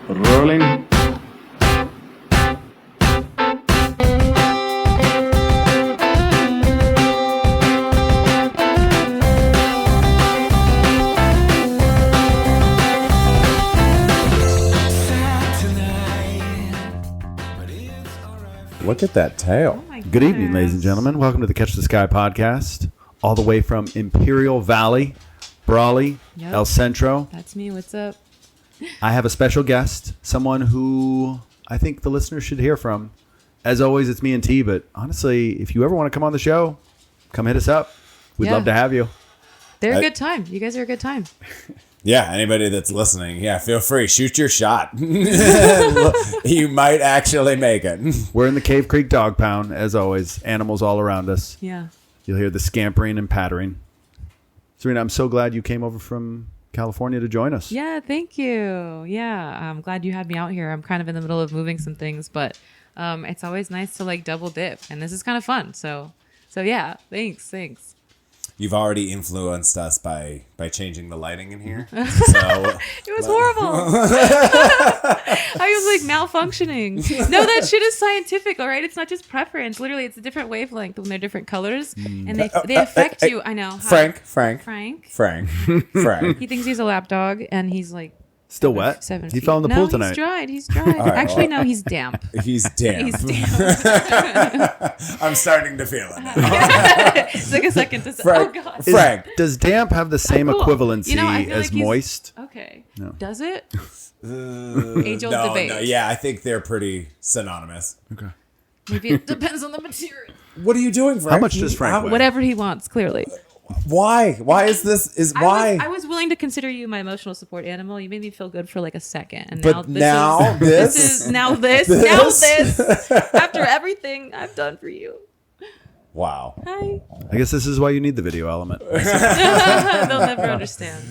Rolling. Look at that tail. Oh Good evening, ladies and gentlemen. Welcome to the Catch the Sky podcast, all the way from Imperial Valley, Brawley, Yep. El Centro. That's me. What's up? I have a special guest, someone who I think the listeners should hear from. As always, it's me and T, but honestly, if you ever want to come on the show, come hit us up. We'd Yeah. love to have you. They're a good time. You guys are a good time. Yeah, anybody that's listening, feel free. Shoot your shot. You might actually make it. We're in the Cave Creek Dog Pound, as always. Animals all around us. Yeah. You'll hear the scampering and pattering. Serena, I'm so glad you came over from California to join us. Yeah, thank you. Yeah, I'm glad you had me out here. I'm kind of in the middle of moving some things, but it's always nice to like double dip, and this is kind of fun. So yeah, thanks. You've already influenced us by changing the lighting in here. So It was horrible. I was like malfunctioning. No, that shit is scientific, all right? It's not just preference. Literally, it's a different wavelength when they're different colors, and they affect you. I know. Hi. Frank. He thinks he's a lap dog, and he's like Still wet? 7 He feet. fell in the pool tonight. He's dried. right, Actually, no, he's damp. He's damp. He's damp. I'm starting to feel it. It's like a second to say, Frank. oh, God. Frank. Does damp have the same Cool. equivalency You know, I feel as like he's- moist? Okay. No. Does it? Age-old debate. No, yeah, I think they're pretty synonymous. Okay. Maybe it depends on the material. What are you doing, Frank? How much does Frank weigh? Whatever he wants, clearly. Why? Why is this? Why? I was willing to consider you my emotional support animal. You made me feel good for like a second. And But now this. After everything I've done for you. Wow. Hi. I guess this is why you need the video element. They'll never understand.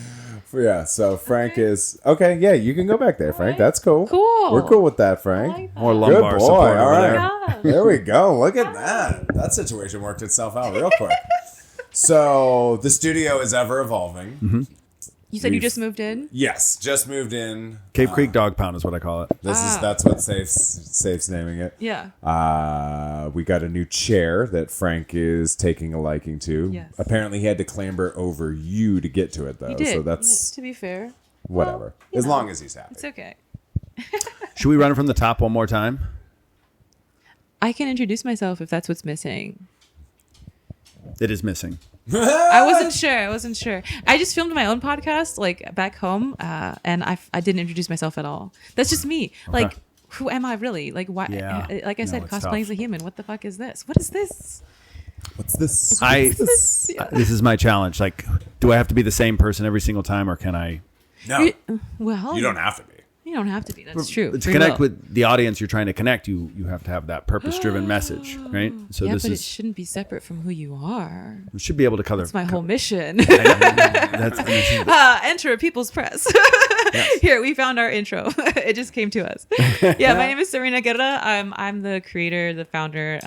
Yeah, so Frank is okay. Yeah, you can go back there, Frank. right. That's cool. Cool. We're cool with that, Frank. I like that. More Good lumbar boy. support All over right. there. Gosh. There we go. Look at that. That situation worked itself out real quick. So the studio is ever evolving. Mm-hmm. You said you just moved in? Yes, just moved in. Cave Creek Dog Pound is what I call it. That's what Safe's naming it. Yeah. We got a new chair that Frank is taking a liking to. Yes. Apparently, he had to clamber over you to get to it, though. You did. So that's To be fair. whatever. Well, as long as he's happy. It's okay. Should we run it from the top one more time? I can introduce myself if that's what's missing. It is missing. I wasn't sure. I just filmed my own podcast, like back home, and I didn't introduce myself at all. That's just me. Like, who am I really? Like, why? Yeah. Like I said, it's cosplaying as tough. a human. What the fuck is this? What is this? What's this? This? Yeah. This is my challenge. Like, do I have to be the same person every single time, or can I? No, Well, you don't have to be. You don't have to be. That's true. To Free connect will. with the audience you're trying to connect, you have to have that purpose-driven message, right? So Yeah, this but it is shouldn't be separate from who you are. we should be able to cover. That's my whole mission. That's Enter People's Press. Here, we found our intro. It just came to us. Yeah, my name is Sarina Guerra. I'm the creator, the founder,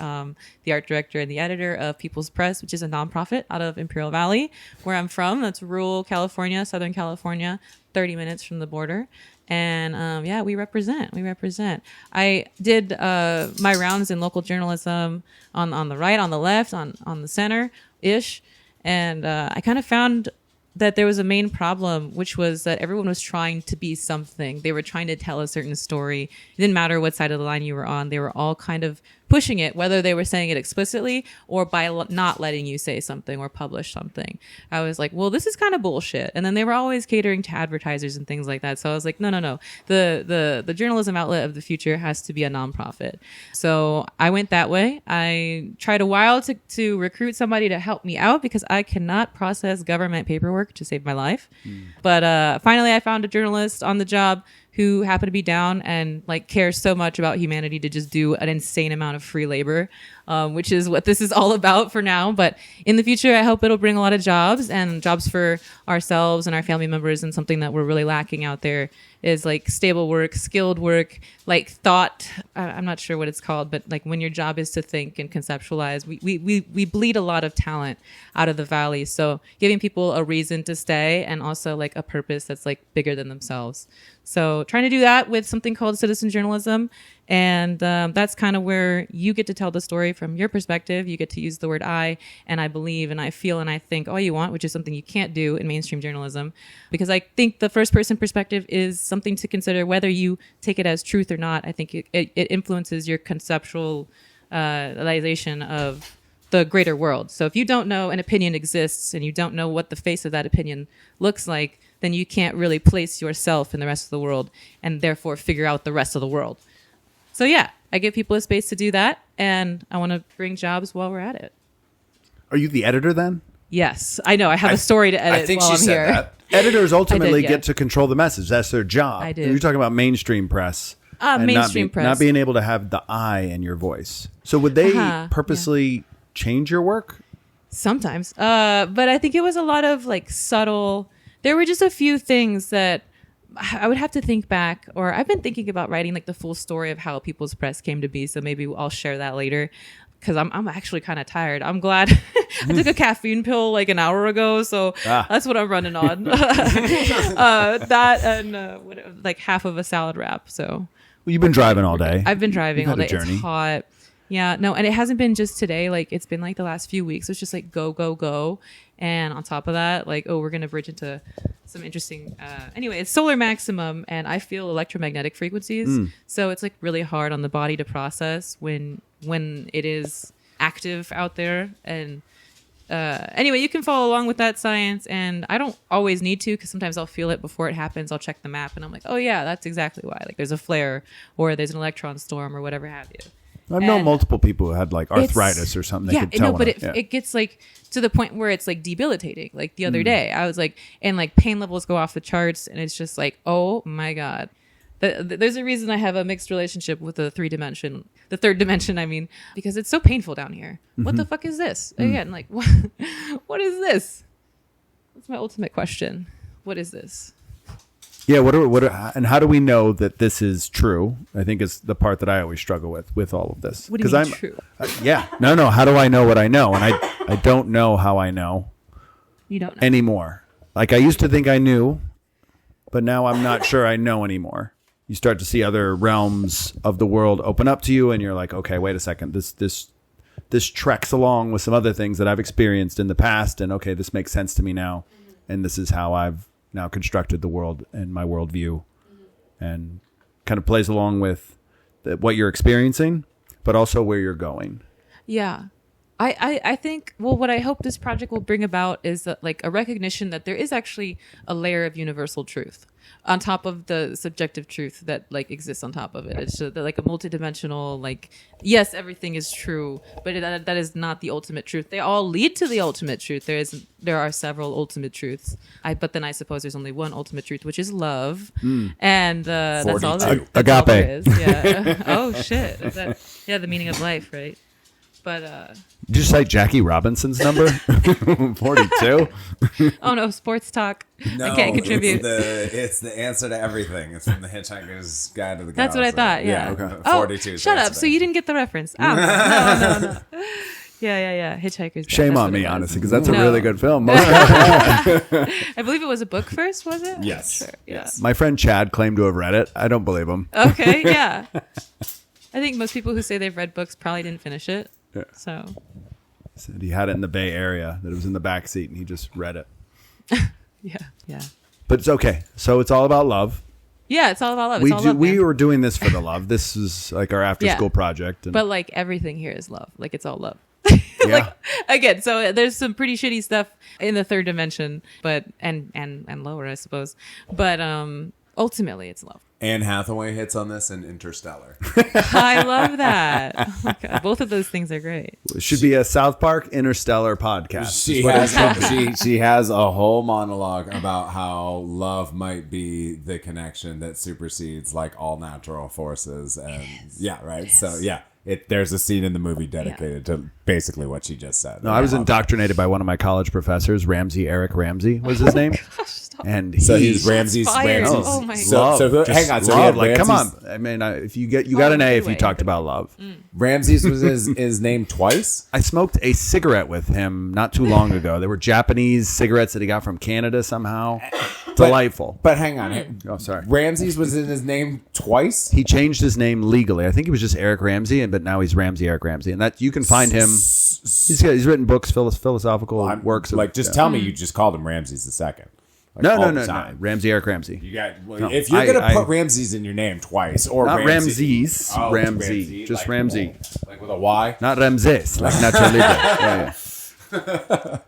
the art director, and the editor of People's Press, which is a nonprofit out of Imperial Valley, where I'm from. That's rural California, Southern California, 30 minutes from the border. And we represent. I did my rounds in local journalism on the right, on the left, on the center-ish. And I kind of found that there was a main problem, which was that everyone was trying to be something. They were trying to tell a certain story. It didn't matter what side of the line you were on. They were all kind of pushing it, whether they were saying it explicitly or by not letting you say something or publish something. I was like, well, this is kind of bullshit. And then they were always catering to advertisers and things like that. So I was like, no. The journalism outlet of the future has to be a nonprofit. So I went that way. I tried a while to recruit somebody to help me out because I cannot process government paperwork to save my life. But finally I found a journalist on the job who happened to be down and like cares so much about humanity to just do an insane amount of free labor, which is what this is all about for now. But in the future, I hope it'll bring a lot of jobs and jobs for ourselves and our family members. And something that we're really lacking out there is like stable work, skilled work, like thought. I'm not sure what it's called, but like when your job is to think and conceptualize, we bleed a lot of talent out of the valley. So giving people a reason to stay and also like a purpose that's like bigger than themselves. So trying to do that with something called citizen journalism. And that's kind of where you get to tell the story from your perspective. You get to use the word I, and I believe, and I feel, and I think all you want, which is something you can't do in mainstream journalism. Because I think the first person perspective is something to consider whether you take it as truth or not. I think it influences your conceptualization of the greater world. So if you don't know an opinion exists and you don't know what the face of that opinion looks like, then you can't really place yourself in the rest of the world and therefore figure out the rest of the world. So yeah, I give people a space to do that, and I want to bring jobs while we're at it. Are you the editor then? Yes, I know. I have a story to edit while I'm here. That. Editors ultimately get to control the message. That's their job. I do. You're talking about mainstream press. And Mainstream press. Not being able to have the I in your voice. So would they purposely change your work? Sometimes. But I think it was a lot of like subtle. There were just a few things that I would have to think back, or I've been thinking about writing like the full story of how People's Press came to be. So maybe I'll share that later, because I'm actually kind of tired. I'm glad I took a caffeine pill like an hour ago, so that's what I'm running on. That and like half of a salad wrap. So Well, you've been driving all day. I've been driving all day. Journey. It's hot. Yeah, no, and it hasn't been just today. Like, it's been like the last few weeks. It's just like go, go, go. And on top of that, like, we're going to bridge into some interesting... anyway, it's solar maximum, and I feel electromagnetic frequencies. So it's like really hard on the body to process when it is active out there. And anyway, you can follow along with that science. And I don't always need to, because sometimes I'll feel it before it happens. I'll check the map, and I'm like, oh, yeah, that's exactly why. Like, there's a flare, or there's an electron storm, or whatever have you. I've known multiple people who had like arthritis or something. They could tell but it gets like to the point where it's like debilitating. Like the other day, I was like, and like pain levels go off the charts, and it's just like, oh my God. There's a reason I have a mixed relationship with the third dimension, I mean, because it's so painful down here. What the fuck is this? Again, like, what is this? That's my ultimate question. What is this? Yeah, and how do we know that this is true? I think is the part that I always struggle with all of this. What do you mean true? No. How do I know what I know? And I don't know how I know. You don't know anymore. Like I used to think I knew, but now I'm not sure I know anymore. You start to see other realms of the world open up to you, and you're like, okay, wait a second. This treks along with some other things that I've experienced in the past, and okay, this makes sense to me now, and this is how I've now constructed the world and my worldview, and kind of plays along with what you're experiencing, but also where you're going. Yeah. I think, well, what I hope this project will bring about is that, like, a recognition that there is actually a layer of universal truth on top of the subjective truth that like exists on top of it. It's just like a multidimensional, like, yes, everything is true, but that is not the ultimate truth. They all lead to the ultimate truth. There are several ultimate truths. But then I suppose there's only one ultimate truth, which is love. And that's all that Agape. all there is. Yeah. Oh shit. The meaning of life, right? But did you cite Jackie Robinson's number? 42. Oh no, sports talk. No, I can't contribute. It's the answer to everything. It's from the Hitchhiker's Guide to the Galaxy. That's what I thought. Yeah. Okay. 42. Shut up. So you didn't get the reference. Oh, no. Yeah. Hitchhiker's Guide. Shame on me, honestly, because that's a really good film. I believe it was a book first, was it? Yes. Sure. Yeah. Yes. My friend Chad claimed to have read it. I don't believe him. Okay. Yeah. I think most people who say they've read books probably didn't finish it. Yeah. So Said he had it in the Bay Area, that it was in the back seat, and he just read it. Yeah. But it's okay. So it's all about love. Yeah, it's all about love. We were doing this for the love. This is like our after school project. But like everything here is love. Like it's all love. Yeah. Like again, so there's some pretty shitty stuff in the third dimension, but and lower, I suppose. But ultimately it's love. Anne Hathaway hits on this in Interstellar. I love that. Oh my God. Both of those things are great. It should be a South Park Interstellar podcast. She has a whole monologue about how love might be the connection that supersedes like all natural forces, and So there's a scene in the movie dedicated to basically what she just said. No, I was indoctrinated by one of my college professors, Eric Ramsey was his name. Gosh, stop. And So he's Ramses. Fired. Ramses. Oh my love, So just hang on. So love. he Like, had come on. Ramses. I mean, if you got an A if you anyway, talked about love. Ramses was his name twice. I smoked a cigarette with him not too long ago. They were Japanese cigarettes that he got from Canada somehow. Delightful. But hang on. Oh, sorry. Ramses was in his name twice. He changed his name legally. I think he was just Eric Ramsey, but now he's Ramsey Eric Ramsey, and that you can find him. He's written books, philosophical works. Just tell me you just called him Ramses the second. Like, No. Ramsey Eric Ramsey. You got No, if you're gonna I- put Ramses in your name twice or Not Ramses, Ramses. Ramsey. Just like, Ramsey. like with a Y. Not Ramses, like Nacho Libre.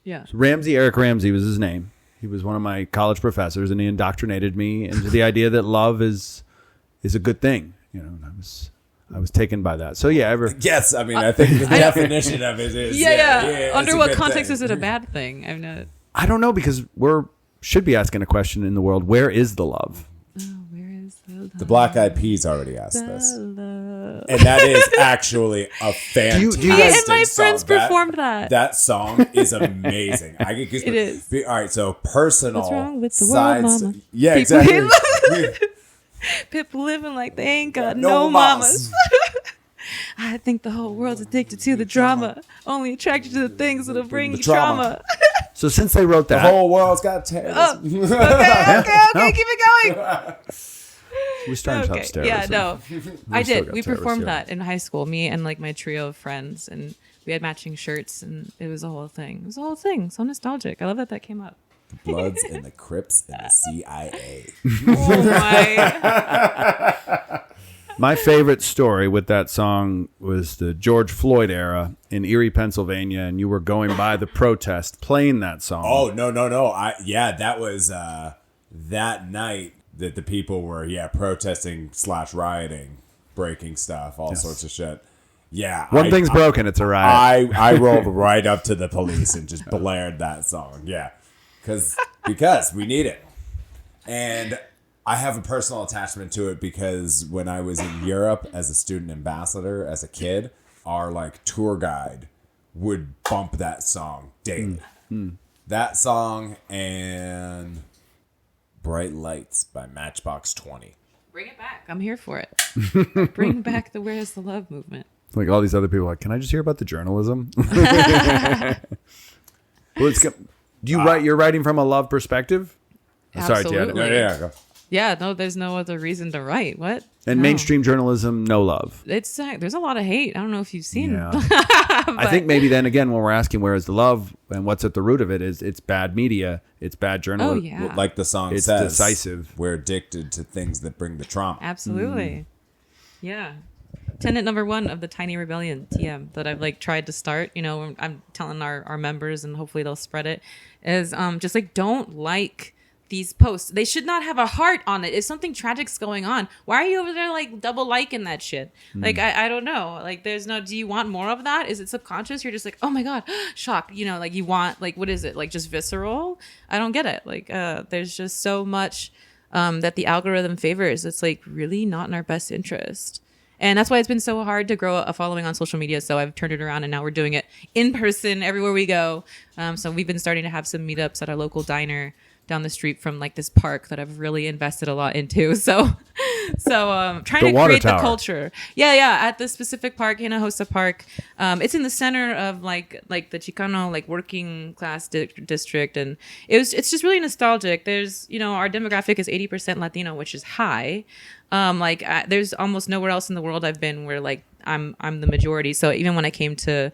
Yeah. Ramsey Eric Ramsey was his name. He was one of my college professors, and he indoctrinated me into the idea that love is a good thing. You know, and I was taken by that. So yeah, Yes, I mean I think the definition of it is Under what context is it a bad thing? I'm not. I don't know, because should be asking a question in the world. Where is the love? Oh, where is the love? The Black Eyed Peas already asked The this, love. and that is actually a fantastic. do you Me and guys- my song. friends performed that. That song is amazing. I get goosebumps. It is. All right, so personal. What's wrong with the world, sides- mama? Yeah, People exactly. People living like they ain't got No no mamas. mamas. I think the whole world's addicted to the drama, only attracted to the things that'll bring The you trauma. trauma. So since they wrote The that, whole world's got tears. Oh, okay, No. keep it going. we started Okay, upstairs. yeah, no, I still did. got We terrorists, performed yeah. that in high school, me and like my trio of friends, and we had matching shirts, and it was a whole thing. It was a whole thing. So nostalgic. I love that came up. Bloods and the Crips and the CIA. Oh my! My favorite story with that song was the George Floyd era in Erie, Pennsylvania, and you were going by the protest playing that song. Oh no! That was that night that the people were protesting / rioting, breaking stuff, all sorts of shit. Yeah, One thing's broken, it's a riot. I rolled right up to the police and just blared that song. Yeah, because we need it, and I have a personal attachment to it because when I was in Europe as a student ambassador as a kid, our like tour guide would bump that song daily. That song and Bright Lights by Matchbox 20. Bring it back. I'm here for it. Bring back the Where's the Love movement. Like all these other people, like, can I just hear about the journalism? Well, do you write? You're writing from a love perspective. Sorry, Tia. Absolutely. Go. Yeah, no, there's no other reason to write. What? And No. mainstream journalism, no love. It's there's a lot of hate. I don't know if you've seen. Yeah. I think maybe then again, when we're asking where is the love and what's at the root of it, is it's bad media, it's bad journalism. Oh yeah, Like the song It's says, decisive. we're addicted to things that bring the trauma. absolutely. Yeah. Tenet number 1 of the Tiny Rebellion TM that I've like tried to start. You know, I'm telling our members, and hopefully they'll spread it. Is just like don't like these posts. They should not have a heart on it. If something tragic's going on, why are you over there like double liking that shit? Like I don't know. Like there's no. Do you want more of that? Is it subconscious? You're just like, oh my god, shock. You know, like you want like what is it? Like just visceral? I don't get it. Like there's just so much that the algorithm favors. It's like really not in our best interest. And that's why it's been so hard to grow a following on social media. So I've turned it around, and now we're doing it in person everywhere we go. So we've been starting to have some meetups at our local diner down the street from like this park that I've really invested a lot into. So trying The to water create tower. the culture. Yeah. At this specific park, Hinojosa Park. It's in the center of like the Chicano like working class district, and it's just really nostalgic. There's our demographic is 80% Latino, which is high. There's almost nowhere else in the world I've been where like I'm the majority. So even when I came to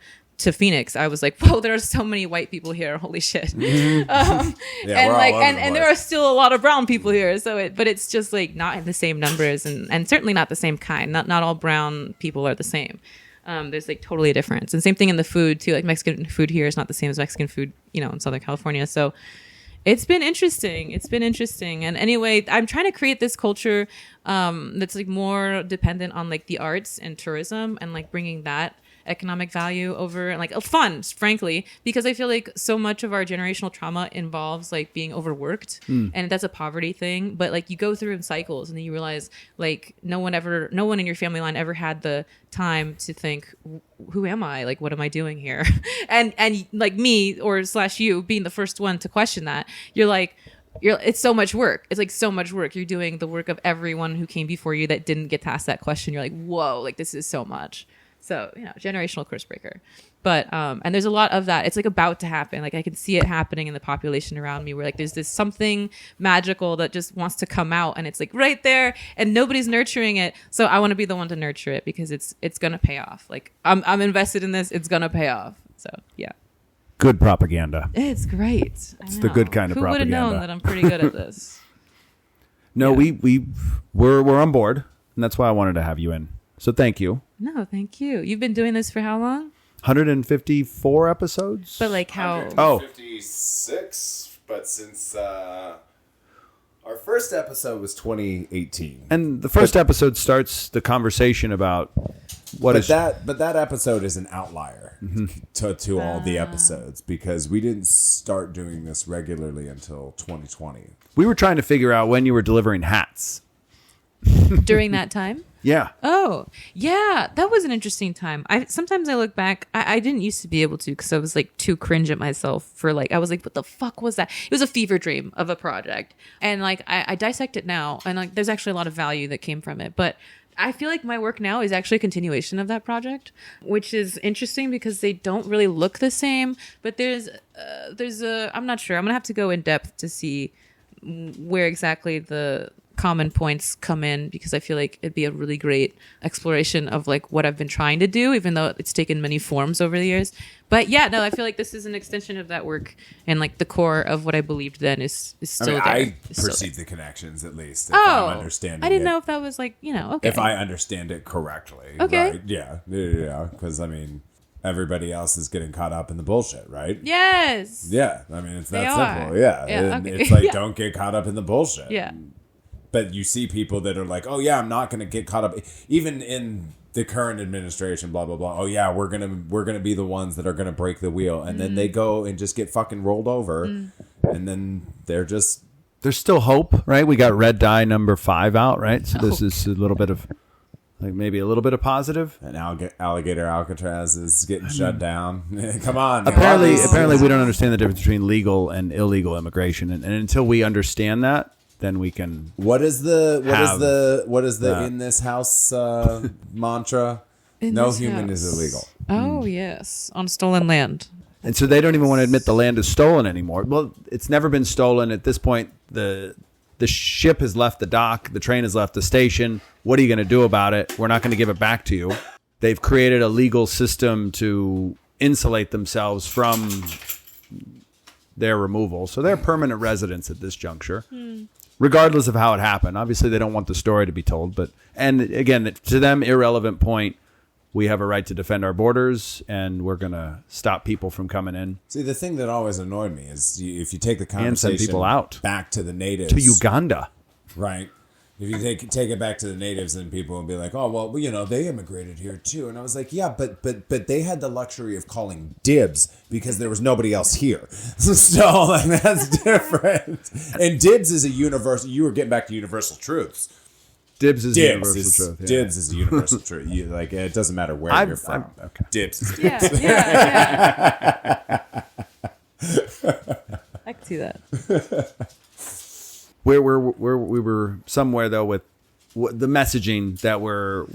Phoenix, I was like, whoa, there are so many white people here. Holy shit. we're all over the And there place. are still a lot of brown people here. But it's just like not in the same numbers and certainly not the same kind. Not all brown people are the same. There's like totally a difference. And same thing in the food too. Like Mexican food here is not the same as Mexican food, in Southern California. So it's been interesting. And anyway, I'm trying to create this culture that's like more dependent on like the arts and tourism and like bringing that economic value over like fun, frankly, because I feel like so much of our generational trauma involves like being overworked, and that's a poverty thing. But like you go through in cycles, and then you realize like no one in your family line ever had the time to think, who am I? Like, what am I doing here? and like me or / you being the first one to question that, it's so much work. It's like so much work. You're doing the work of everyone who came before you that didn't get to ask that question. You're like, whoa, like this is so much. So, generational curse breaker. But, and there's a lot of that. It's like about to happen. Like I can see it happening in the population around me where like there's this something magical that just wants to come out, and it's like right there and nobody's nurturing it. So I want to be the one to nurture it because it's going to pay off. Like I'm invested in this. It's going to pay off. So yeah. Good propaganda. It's great. It's the good kind of propaganda. Who would have known that I'm pretty good at this? No, we're on board, and that's why I wanted to have you in. So thank you. No, thank you. You've been doing this for how long? 154 episodes. But like how? 156, but since our first episode was 2018, and the first episode starts the conversation about But that episode is an outlier to all the episodes because we didn't start doing this regularly until 2020. We were trying to figure out when you were delivering hats. During that time? Yeah. Oh, yeah. That was an interesting time. Sometimes I look back. I didn't used to be able to because I was like too cringe at myself for like, I was like, what the fuck was that? It was a fever dream of a project. And like, I dissect it now and like, there's actually a lot of value that came from it. But I feel like my work now is actually a continuation of that project, which is interesting because they don't really look the same. But there's I'm not sure. I'm going to have to go in depth to see where exactly the common points come in because I feel like it'd be a really great exploration of like what I've been trying to do, even though it's taken many forms over the years. But yeah, no, I feel like this is an extension of that work and like the core of what I believed then is still there. I perceive the connections at least. If I'm understanding I didn't know if that was like, okay. If I understand it correctly. Okay. Right? Yeah. Because I mean, everybody else is getting caught up in the bullshit, right? Yes. Yeah. I mean, it's that They simple. are. Yeah. Yeah, And okay. it's like, Yeah. don't get caught up in the bullshit. Yeah. But you see people that are like, oh yeah, I'm not going to get caught up. Even in the current administration, blah, blah, blah. Oh yeah, we're going to be the ones that are going to break the wheel. And then they go and just get fucking rolled over. And then there's still hope, right? We got Red Dye number 5 out, right? So this is a little bit of, like maybe a little bit of positive. And Alligator Alcatraz is getting shut down. Come on. Apparently we don't understand the difference between legal and illegal immigration. And until we understand that, then we can. What is the in this house mantra? No human is illegal. Oh yes, on stolen land. And so they don't even want to admit the land is stolen anymore. Well, it's never been stolen at this point. The ship has left the dock. The train has left the station. What are you going to do about it? We're not going to give it back to you. They've created a legal system to insulate themselves from their removal. So they're permanent residents at this juncture. Regardless of how it happened. Obviously, they don't want the story to be told. And again, to them, irrelevant point, we have a right to defend our borders, and we're going to stop people from coming in. See, the thing that always annoyed me is if you take the conversation and send people out back to the natives. To Uganda. Right. If you take it back to the natives, then people will be like, oh, well, they immigrated here too. And I was like, yeah, but they had the luxury of calling dibs because there was nobody else here. So like, that's different. And dibs is a universal, you were getting back to universal truths. Dibs is universal truth. Yeah. Dibs is a universal truth. Like, it doesn't matter where you're from. Okay. Dibs is Yeah. I can see that. Where we were somewhere though with the messaging that we're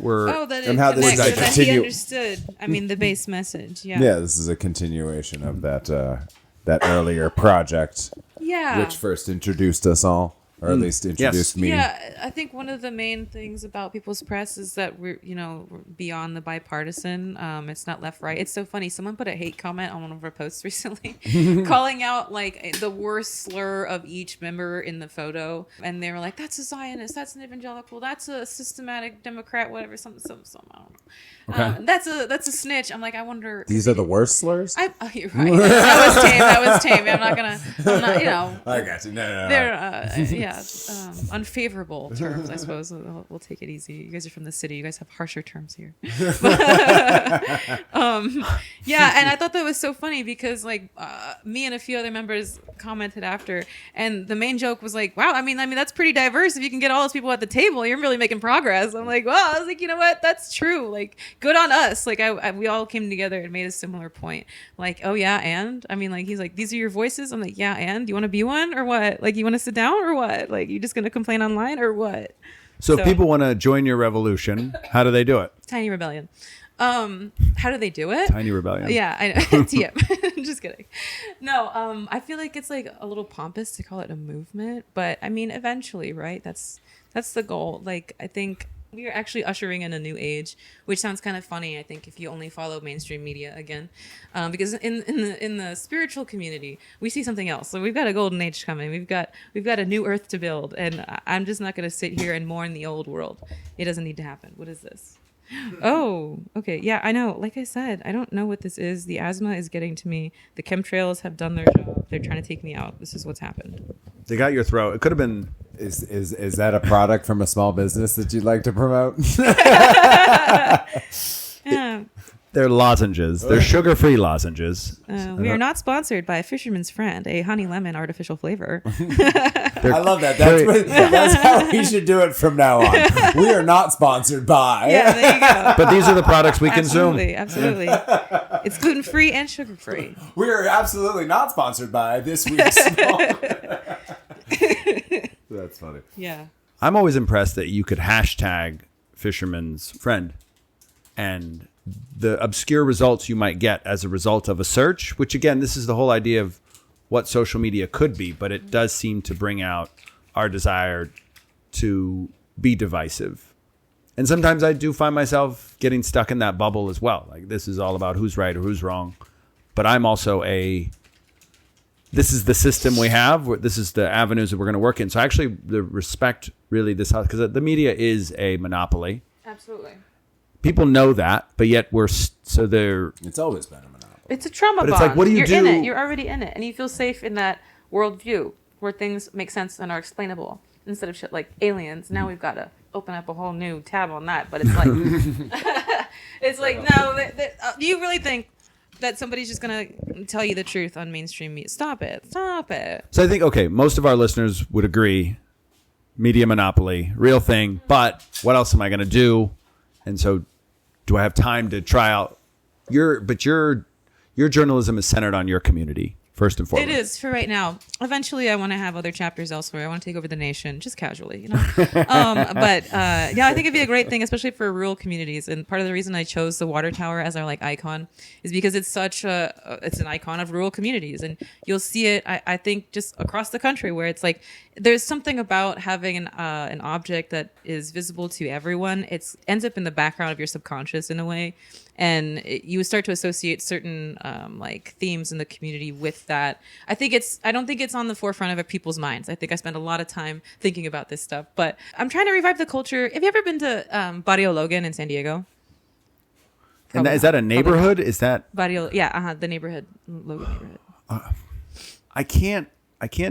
that and how this connects, like so that he continue. understood. I mean, the base message. Yeah. Yeah, this is a continuation of that earlier project, Yeah. which first introduced us all, or at least introduced me. Yeah, I think one of the main things about People's Press is that we're beyond the bipartisan. It's not left right. It's so funny. Someone put a hate comment on one of our posts recently, calling out like the worst slur of each member in the photo, and they were like, "That's a Zionist. That's an evangelical. That's a systematic Democrat. Whatever. Something. I don't know. Okay. That's a snitch." I'm like, I wonder. These are the worst slurs? You're right. That was tame. I'm not. I got you. No. They're yeah. unfavorable terms, I suppose. We'll take it easy. You guys are from the city. You guys have harsher terms here. Yeah, and I thought that was so funny because like me and a few other members commented after, and the main joke was like, wow, I mean that's pretty diverse. If you can get all those people at the table, you're really making progress. I'm like, well, I was like, you know what? That's true. Like, good on us. Like we all came together and made a similar point. Like, oh yeah, and I mean, like, he's like, these are your voices. I'm like, yeah, and do you want to be one or what? Like, you want to sit down or what? Like, you just gonna complain online or what? So if people want to join your revolution, how do they do it? Tiny rebellion. How do they do it? Tiny rebellion. Yeah, I know. TM. Just kidding. No, I feel like it's like a little pompous to call it a movement, but I mean, eventually, right? That's the goal. Like, I think we are actually ushering in a new age, which sounds kind of funny, I think, if you only follow mainstream media again, because in the spiritual community, we see something else. So we've got a golden age coming. We've got a new earth to build, and I'm just not going to sit here and mourn the old world. It doesn't need to happen. What is this? Oh, okay. Yeah, I know. Like I said, I don't know what this is. The asthma is getting to me. The chemtrails have done their job. They're trying to take me out. This is what's happened. They got your throat. It could have been. Is that a product from a small business that you'd like to promote? Yeah. They're lozenges. They're sugar-free lozenges. We are not sponsored by Fisherman's Friend, a honey lemon artificial flavor. I love that. That's how we should do it from now on. We are not sponsored by. Yeah, there you go. But these are the products we consume. Absolutely. It's gluten-free and sugar-free. We are absolutely not sponsored by this week's That's funny. Yeah. I'm always impressed that you could hashtag Fisherman's Friend and the obscure results you might get as a result of a search, which again, this is the whole idea of what social media could be, but it does seem to bring out our desire to be divisive. And sometimes I do find myself getting stuck in that bubble as well. Like, this is all about who's right or who's wrong. But I'm also this is the system we have. This is the avenues that we're going to work in. So actually, the respect really this house, because the media is a monopoly. Absolutely. People know that, but yet It's always been a monopoly. It's a trauma But bond. it's like, what do you You're do? in it. You're already in it. And you feel safe in that worldview where things make sense and are explainable instead of shit like aliens. Now we've got to open up a whole new tab on that. But it's like, it's like, no, do you really think that somebody's just going to tell you the truth on mainstream media? Stop it. Stop it. So I think, okay, most of our listeners would agree, media monopoly, real thing, but what else am I going to do? And so do I have time to try out your journalism is centered on your community, first and foremost. It is for right now. Eventually, I want to have other chapters elsewhere. I want to take over the nation, just casually, you know. But yeah, I think it'd be a great thing, especially for rural communities. And part of the reason I chose the water tower as our like icon is because it's it's an icon of rural communities, and you'll see it. I think just across the country where it's like there's something about having an object that is visible to everyone. It ends up in the background of your subconscious in a way. And you start to associate certain like themes in the community with that. I don't think it's on the forefront of people's minds. I think I spend a lot of time thinking about this stuff. But I'm trying to revive the culture. Have you ever been to Barrio Logan in San Diego? And is that a neighborhood? Is that Barrio? Yeah, the neighborhood, Logan neighborhood. I can't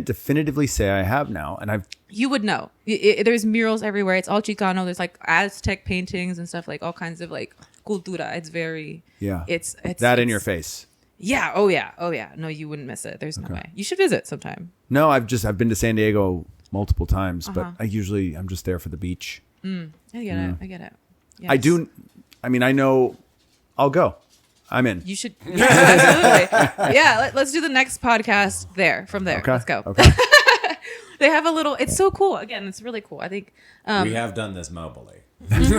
definitively say I have now, and You would know. There's murals everywhere. It's all Chicano. There's like Aztec paintings and stuff, like all kinds of like cultura. It's very It's in your face. Yeah. Oh yeah. No, you wouldn't miss it. There's no way. You should visit sometime. No, I've been to San Diego multiple times, but I'm just there for the beach. I get it. Yes. I do. I mean, I know. I'll go. I'm in. You should. Yeah, absolutely. Yeah. Let's do the next podcast there. From there. Okay. Let's go. Okay. They have a little. It's so cool. Again, it's really cool. I think we have done this mobily. Yes.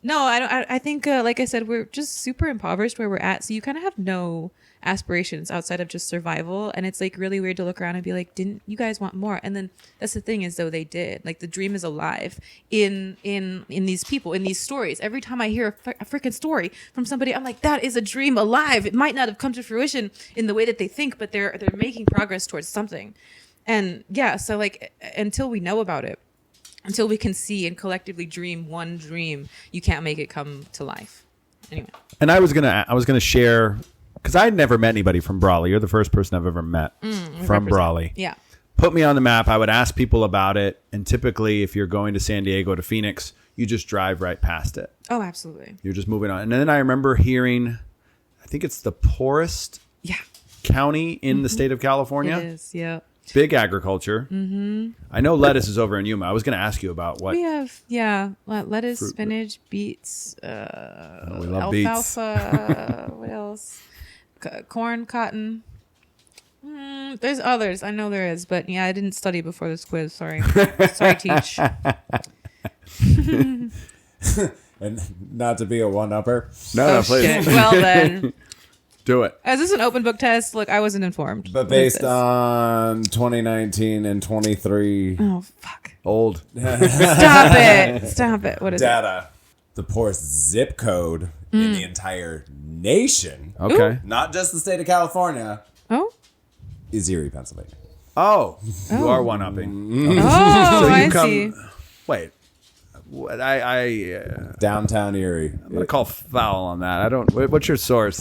No, I don't. I think, like I said, we're just super impoverished where we're at. So you kind of have no aspirations outside of just survival, and it's like really weird to look around and be like, didn't you guys want more? And then that's the thing is, though, they did. Like, the dream is alive in these people, in these stories. Every time I hear a freaking story from somebody, I'm like, that is a dream alive. It might not have come to fruition in the way that they think, but they're making progress towards something. And yeah, so like, until we know about it, until we can see and collectively dream one dream, you can't make it come to life. Anyway. And I was gonna share, because I had never met anybody from Brawley. You're the first person I've ever met from Brawley. Yeah. put me on the map. I would ask people about it. And typically, if you're going to San Diego to Phoenix, you just drive right past it. Oh, absolutely. You're just moving on. And then I remember hearing, I think it's the poorest county in the state of California. It is, yeah. Big agriculture. I know lettuce is over in Yuma. I was going to ask you about what. We have, lettuce, spinach, beets, we love alfalfa, what else? Corn, cotton. There's others. I know there is, but yeah, I didn't study before this quiz. Sorry. Sorry, teach. And not to be a one-upper. No, please. Shit. Well then. Do it. Is this an open book test? Look, I wasn't informed. But based on 2019 and 23 Oh, fuck. Old. Stop it. Stop it. What is it? data, the poorest zip code in the entire nation, Okay. not just the state of California, Oh? is Erie, Pennsylvania. Oh, you are one-upping. Oh, I come. see. Wait. I'm Downtown Erie. gonna call foul on that. I don't. What's your source?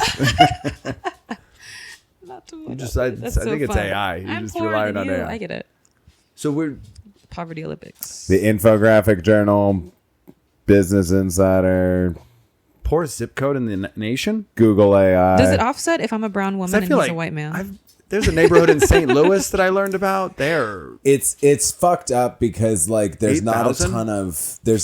Not to I think it's AI. You just relying on AI. I get it. So we're Poverty Olympics. The Infographic Journal, Business Insider, poorest zip code in the nation. Google AI. Does it offset if I'm a brown woman and he's a white man? There's a neighborhood in St. Louis that I learned about. It's fucked up because like there's 8,000?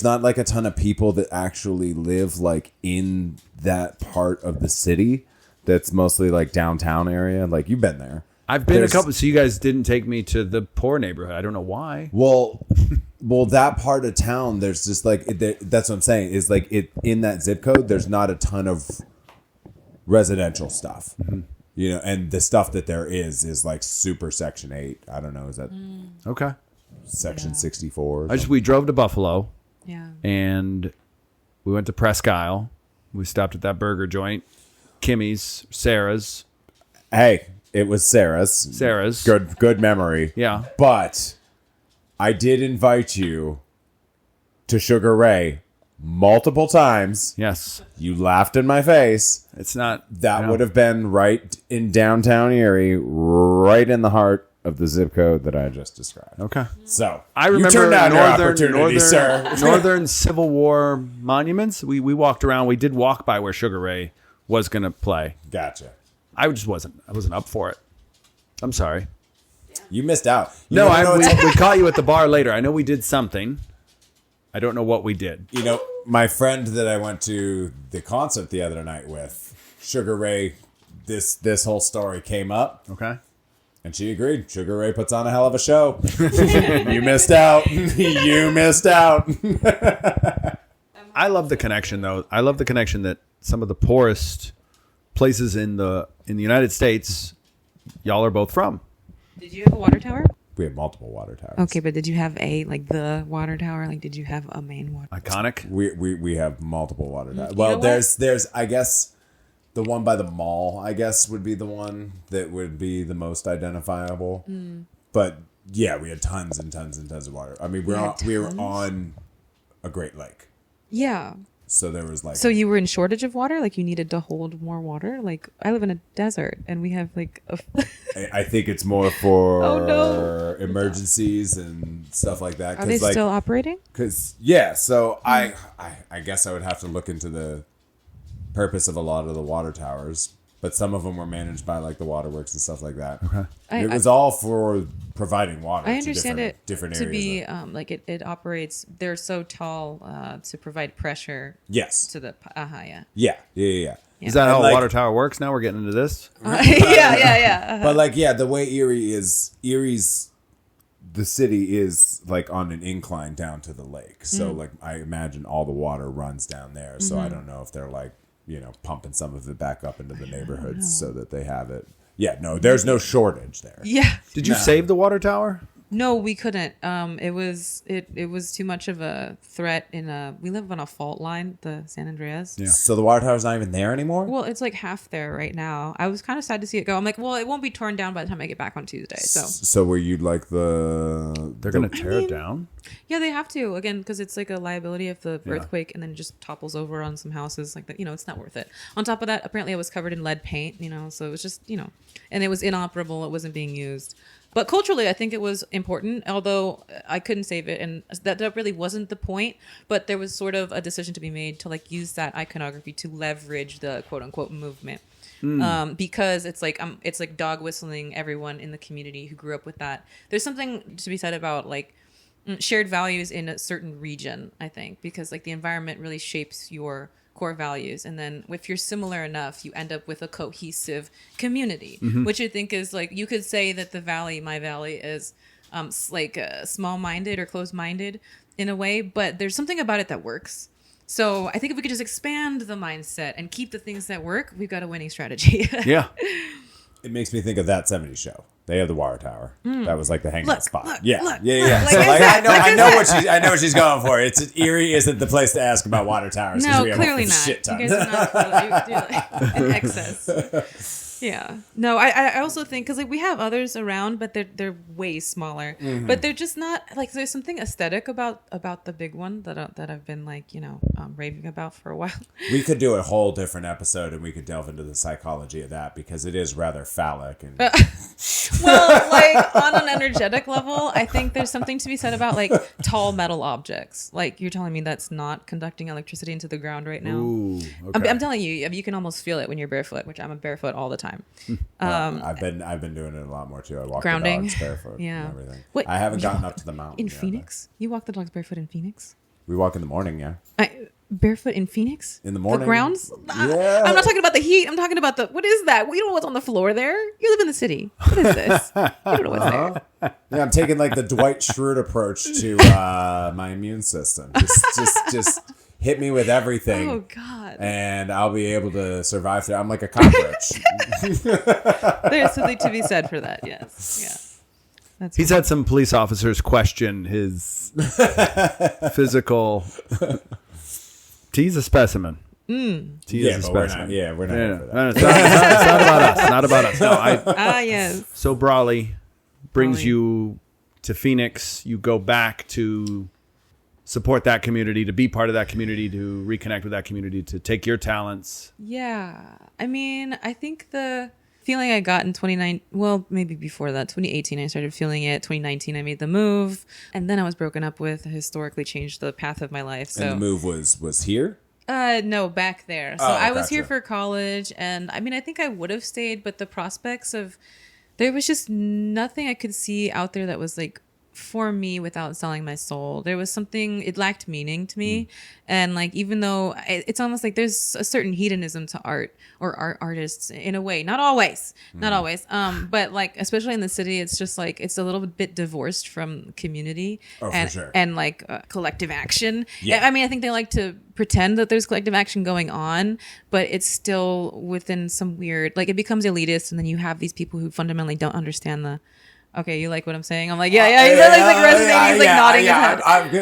not like a ton of people that actually live like in that part of the city. That's mostly like downtown area. Like you've been there. I've been a couple. So you guys didn't take me to the poor neighborhood. I don't know why. Well, that part of town, there's just like that's what I'm saying is like it in that zip code. There's not a ton of residential stuff. You know, and the stuff that there is like super Section 8. I don't know. Is that Okay. Section 64? We drove to Buffalo Yeah. and we went to Presque Isle. We stopped at that burger joint, Kimmy's, Sarah's. Hey, it was Sarah's. Sarah's. Good memory. Yeah. But I did invite you to Sugar Ray multiple times. Yes. You laughed in my face. It's not. That would have been right in downtown Erie, right in the heart of the zip code that I just described. Okay. So I remember you turned down your opportunity, sir. Northern Civil War monuments. We walked around. We did walk by where Sugar Ray was going to play. Gotcha. I wasn't up for it. I'm sorry. You missed out. We caught you at the bar later. I know we did something. I don't know what we did. You know, my friend that I went to the concert the other night with, Sugar Ray, this whole story came up. Okay. And she agreed. Sugar Ray puts on a hell of a show. You missed out. You missed out. I love the connection, though. I love the connection that some of the poorest places in the United States, y'all are both from. Did you have a water tower? We have multiple water towers. Okay, but did you have the water tower? Like, did you have a main water? Iconic. We have multiple water towers. You Well, know what? there's I guess the one by the mall, I guess, would be the one that would be the most identifiable. But yeah, we had tons and tons and tons of water. I mean, we were on a Great Lake. Yeah. So there was like... So you were in shortage of water? Like you needed to hold more water? Like I live in a desert and we have like a... I think it's more for Oh, no. emergencies and stuff like that. Are they still operating? Because, yeah, so I guess I would have to look into the purpose of a lot of the water towers. But some of them were managed by like the waterworks and stuff like that. Okay. It was all for providing water. I understand to it different to areas. be like it operates. They're so tall to provide pressure. Yes. To the yeah. Yeah. Is that And how a like- water tower works? Now we're getting into this. Yeah. But like, yeah, the way Erie's the city is like on an incline down to the lake. So like, I imagine all the water runs down there. So I don't know if they're like, pumping some of it back up into the neighborhoods so that they have it. Yeah, no, there's no shortage there. Yeah. Did you save the water tower? No, we couldn't. It was too much of a threat. We live on a fault line, the San Andreas. Yeah. So the water tower's not even there anymore? Well, it's like half there right now. I was kind of sad to see it go. I'm like, well, it won't be torn down by the time I get back on Tuesday. So were you like They're going to tear it down? yeah, they have to again because it's like a liability if the earthquake and then it just topples over on some houses like that. It's not worth it. On top of that, apparently it was covered in lead paint. So it was just and it was inoperable. It wasn't being used. But culturally, I think it was important, although I couldn't save it. And that really wasn't the point. But there was sort of a decision to be made to like use that iconography to leverage the quote unquote movement. Because it's like dog whistling everyone in the community who grew up with that. There's something to be said about like shared values in a certain region, I think, because like the environment really shapes your core values, and then if you're similar enough, you end up with a cohesive community, which I think is like, you could say that my valley is like small-minded or closed-minded in a way, but there's something about it that works. So I think if we could just expand the mindset and keep the things that work, we've got a winning strategy. Yeah. It makes me think of That 70s Show. They have the water tower. That was like the hangout spot. Look. Yeah. Like So like I know what she's going for. It's Erie isn't the place to ask about water towers. No, we have clearly a not. Shit ton. You guys are not like, in excess. Yeah. No, I also think because like we have others around, but they're way smaller. But they're just not like, there's something aesthetic about the big one that I've been like raving about for a while. We could do a whole different episode and we could delve into the psychology of that because it is rather phallic and. Well, like on an energetic level, I think there's something to be said about like tall metal objects. Like you're telling me that's not conducting electricity into the ground right now. Ooh, okay. I'm telling you, you can almost feel it when you're barefoot, which I'm barefoot all the time. I've been doing it a lot more too. I walk Grounding. the dogs barefoot Yeah. and everything. Wait, I haven't you gotten walk up to the mountain in yet, Phoenix? You walk the dogs barefoot in Phoenix? We walk in the morning, yeah. Barefoot in Phoenix? In the morning? The grounds? Yeah. I'm not talking about the heat. I'm talking about what is that? We don't know what's on the floor there. You live in the city. What is this? You don't know what's there. Yeah, I'm taking like the Dwight Schrute approach to my immune system. Just hit me with everything. Oh, God. And I'll be able to survive through. I'm like a cockroach. There's something to be said for that, yes. Yeah. He's had some police officers question his physical. He's a specimen. He is a specimen. We're not here for that. No, it's not about us. Not about us. No, Yes. So Brawley brings Brawley. you to Phoenix. You go back to support that community, to be part of that community, to reconnect with that community, to take your talents. Yeah. I mean, I think the feeling I got in 2019, well, maybe before that, 2018, I started feeling it. 2019, I made the move. And then I was broken up with, historically changed the path of my life. So And the move was here? No, back there. So I was here gotcha. for college. And I mean, I think I would have stayed, but the prospects of, there was just nothing I could see out there that was like, for me without selling my soul. There was something, it lacked meaning to me. And like, even though it's almost like there's a certain hedonism to art or artists in a way, not always. But like, especially in the city, it's just like, it's a little bit divorced from community for sure. and like collective action. Yeah. I mean, I think they like to pretend that there's collective action going on, but it's still within some weird, like it becomes elitist. And then you have these people who fundamentally don't understand okay, you like what I'm saying? I'm like, yeah. He's like resonating. He's like nodding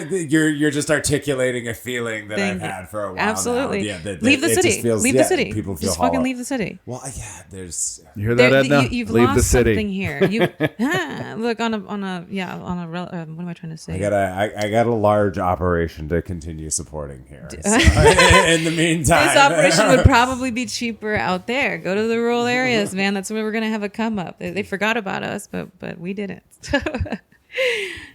his head. You're just articulating a feeling that I've had for a while. Absolutely. Now. Yeah, leave the city. Leave the city. People feel just hollow. fucking leave the city. Well, yeah. There's. You hear that, Edna? You've Leave lost the city. something here. You look on a what am I trying to say? I got a large operation to continue supporting here. So, in the meantime, this operation would probably be cheaper out there. Go to the rural areas, man. That's where we're gonna have a come up. They forgot about us, but we didn't.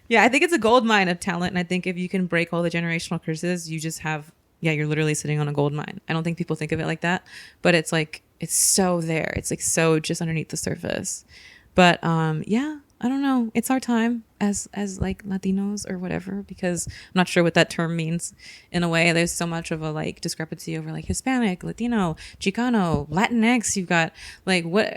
Yeah, I think it's a gold mine of talent, and I think if you can break all the generational curses, you just have, you're literally sitting on a gold mine. I don't think people think of it like that, but it's like, it's so there. It's like so just underneath the surface. But I don't know. It's our time as like Latinos or whatever, because I'm not sure what that term means in a way. There's so much of a like discrepancy over like Hispanic, Latino, Chicano, Latinx. You've got like what,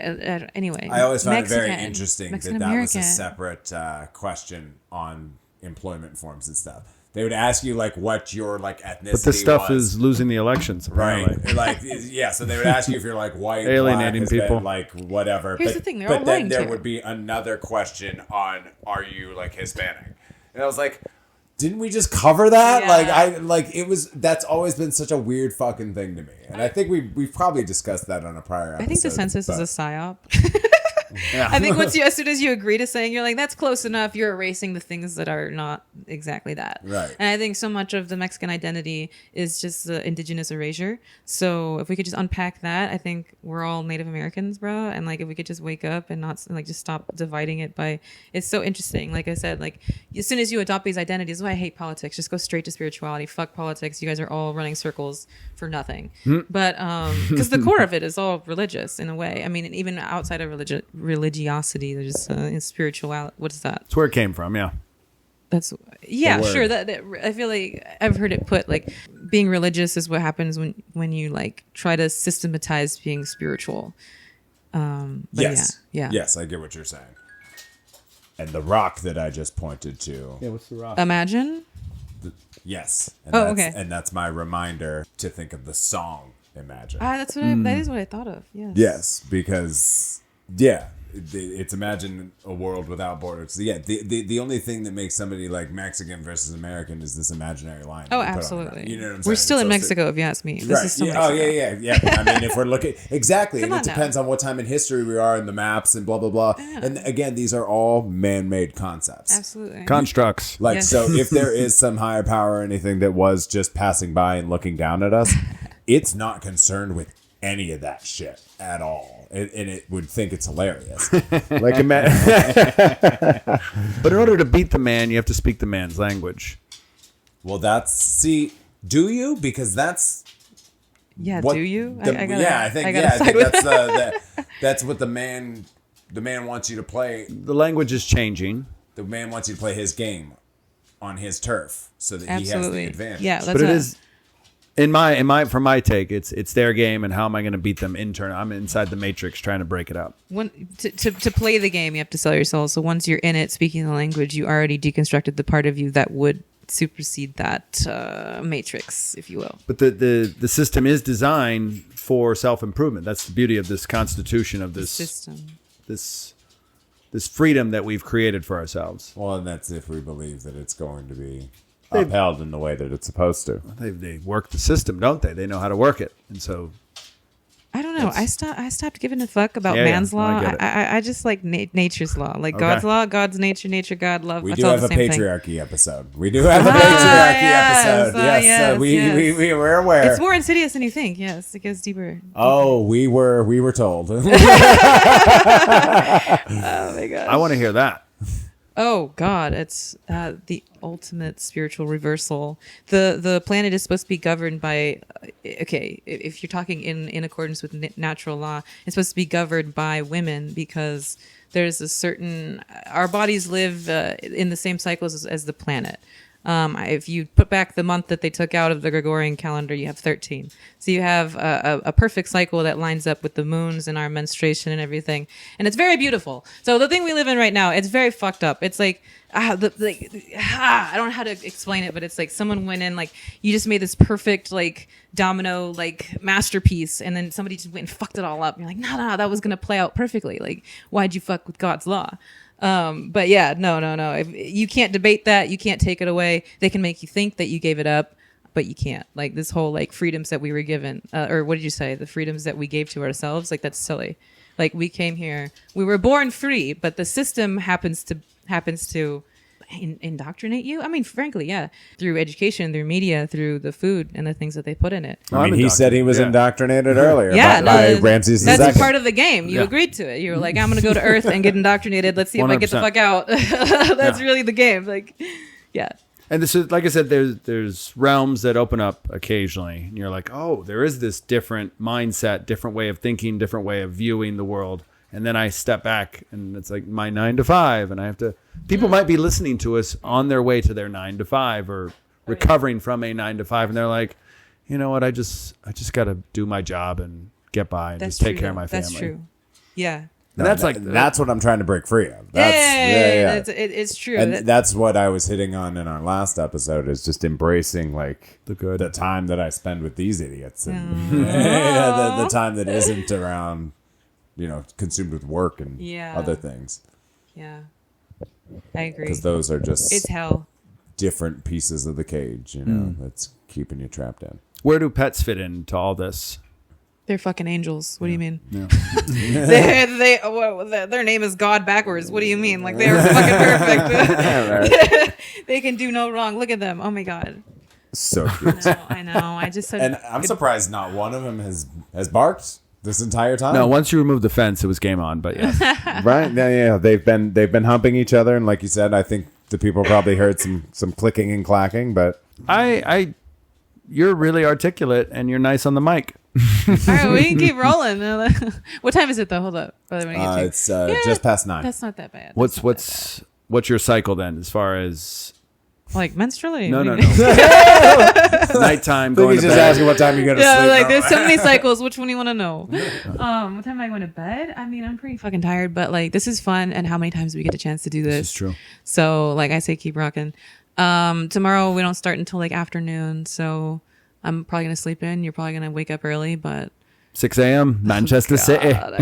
anyway. I always found Mexican, it very interesting that was a separate question on employment forms and stuff. They would ask you like what your like ethnicity But this stuff was. is losing the elections, apparently. Right. Like, yeah, so they would ask you if you're like white, Alienating black, people. like whatever. Here's the thing, they're all but then lying there to. would be another question on, are you like Hispanic? And I was like, didn't we just cover that? Yeah. That's always been such a weird fucking thing to me. And I think we've probably discussed that on a prior episode. I think the census is a psyop. I think as soon as you agree to saying, you're like, that's close enough, you're erasing the things that are not exactly that. Right. And I think so much of the Mexican identity is just the indigenous erasure. So if we could just unpack that, I think we're all Native Americans, bro. And like, if we could just wake up and not like just stop dividing it by, it's so interesting. Like I said, like as soon as you adopt these identities, this is why I hate politics. Just go straight to spirituality. Fuck politics. You guys are all running circles for nothing. But because the core of it is all religious in a way. I mean, and even outside of religiosity, there's spirituality. What is that? That's where it came from. Yeah. That's sure. That I feel like I've heard it put like being religious is what happens when you like try to systematize being spiritual. Yes. Yeah. Yes, I get what you're saying. And the rock that I just pointed to. Yeah. What's the rock? Imagine. Yes. And okay. And that's my reminder to think of the song Imagine. That's what that is what I thought of. Yes. Yes, because it's imagine a world without borders. So the only thing that makes somebody like Mexican versus American is this imaginary line. Oh, absolutely. You know what I'm saying? We're still in Mexico, if you ask me. This is still Mexico. I mean, if we're looking exactly, Come and on it depends on what time in history we are, and the maps, and blah blah blah. Yeah. And again, these are all man-made concepts. Absolutely. Constructs. Like Yes. so, if there is some higher power or anything that was just passing by and looking down at us, it's not concerned with any of that shit at all, and it would think it's hilarious. Like But in order to beat the man, you have to speak the man's language. well, do you? Because that's Yeah, what do you? That's what the man wants you to play. The language is changing. The man wants you to play his game on his turf so that he has the Absolutely. advantage. Yeah, that's But it is from my take, it's their game, and how am I going to beat them internally? I'm inside the matrix trying to break it up. To play the game, you have to sell your soul. So once you're in it, speaking the language, you already deconstructed the part of you that would supersede that matrix, if you will. But the system is designed for self-improvement. That's the beauty of this constitution, of this System. this freedom that we've created for ourselves. Well, and that's if we believe that it's going to be upheld in the way that it's supposed to. They work the system, don't they? They know how to work it, and so I don't know. I stopped giving a fuck about Yeah, man's no, I law. get it. I just like nature's law, like Okay. God's law, God's nature, nature, God, love. We That's do all have the a same thing. patriarchy episode. We do have a patriarchy yes, episode. Yes, yes, yes. we're aware. It's more insidious than you think. Yes, it goes deeper. Oh, we were told. Oh my god. I want to hear that. Oh God, it's the ultimate spiritual reversal. The planet is supposed to be governed by, if you're talking in accordance with natural law, it's supposed to be governed by women, because there's a certain, our bodies live in the same cycles as the planet. If you put back the month that they took out of the Gregorian calendar, you have 13. So you have a perfect cycle that lines up with the moons and our menstruation and everything. And it's very beautiful. So the thing we live in right now, it's very fucked up. It's like, I don't know how to explain it, but it's like someone went in, like, you just made this perfect, like, domino, like, masterpiece, and then somebody just went and fucked it all up. And you're like, no, that was going to play out perfectly. Like, why'd you fuck with God's law? But yeah, no. If you can't debate that, you can't take it away. They can make you think that you gave it up, but you can't. Like this whole like freedoms that we were given, or what did you say? The freedoms that we gave to ourselves. Like that's silly. Like we came here, we were born free, but the system happens to indoctrinate you. I mean, frankly, yeah, through education, through media, through the food and the things that they put in it. I mean, he said he was indoctrinated earlier Yeah, by Ramses II. That's part of the game. You agreed to it. You were like, I'm going to go to Earth and get indoctrinated. Let's see if I get the 100%. fuck out. That's really the game. Like, yeah. And this is, like I said, there's realms that open up occasionally, and you're like, oh, there is this different mindset, different way of thinking, different way of viewing the world. And then I step back, and it's like my 9 to 5, and I have to. People might be listening to us on their way to their 9 to 5 or recovering from a 9 to 5, and they're like, you know what? I just got to do my job and get by and just take care of my family. That's true. Yeah. And that's that's what I'm trying to break free of. It's true. And that's what I was hitting on in our last episode, is just embracing like the time that I spend with these idiots, and the time that isn't around, consumed with work and other things. Yeah, I agree. Because those are just it's hell. Different pieces of the cage, that's keeping you trapped in. Where do pets fit into all this? They're fucking angels. What do you mean? Yeah. Their name is God backwards. What do you mean? Like they're fucking perfect. They can do no wrong. Look at them. Oh my God. So cute. I know. I just said. And I'm surprised not one of them has barked this entire time. No, once you remove the fence, it was game on. But yeah, Right? Yeah. They've been humping each other, and like you said, I think the people probably heard some clicking and clacking, but you're really articulate and you're nice on the mic. All right, we can keep rolling. What time is it though? Hold up. it's just past 9. That's not that bad. What's your cycle then, as far as Like menstrually? no nighttime I think going he's to just bed? asking what time you go to Yeah, sleep. like there's so many cycles. Which one do you want to know? What time am I going to bed? I mean, I'm pretty fucking tired, but like this is fun, and how many times do we get a chance to do this? This is true. So like I say, keep rocking. Tomorrow we don't start until like afternoon, so I'm probably gonna sleep in. You're probably gonna wake up early, but 6 a.m. Manchester City God.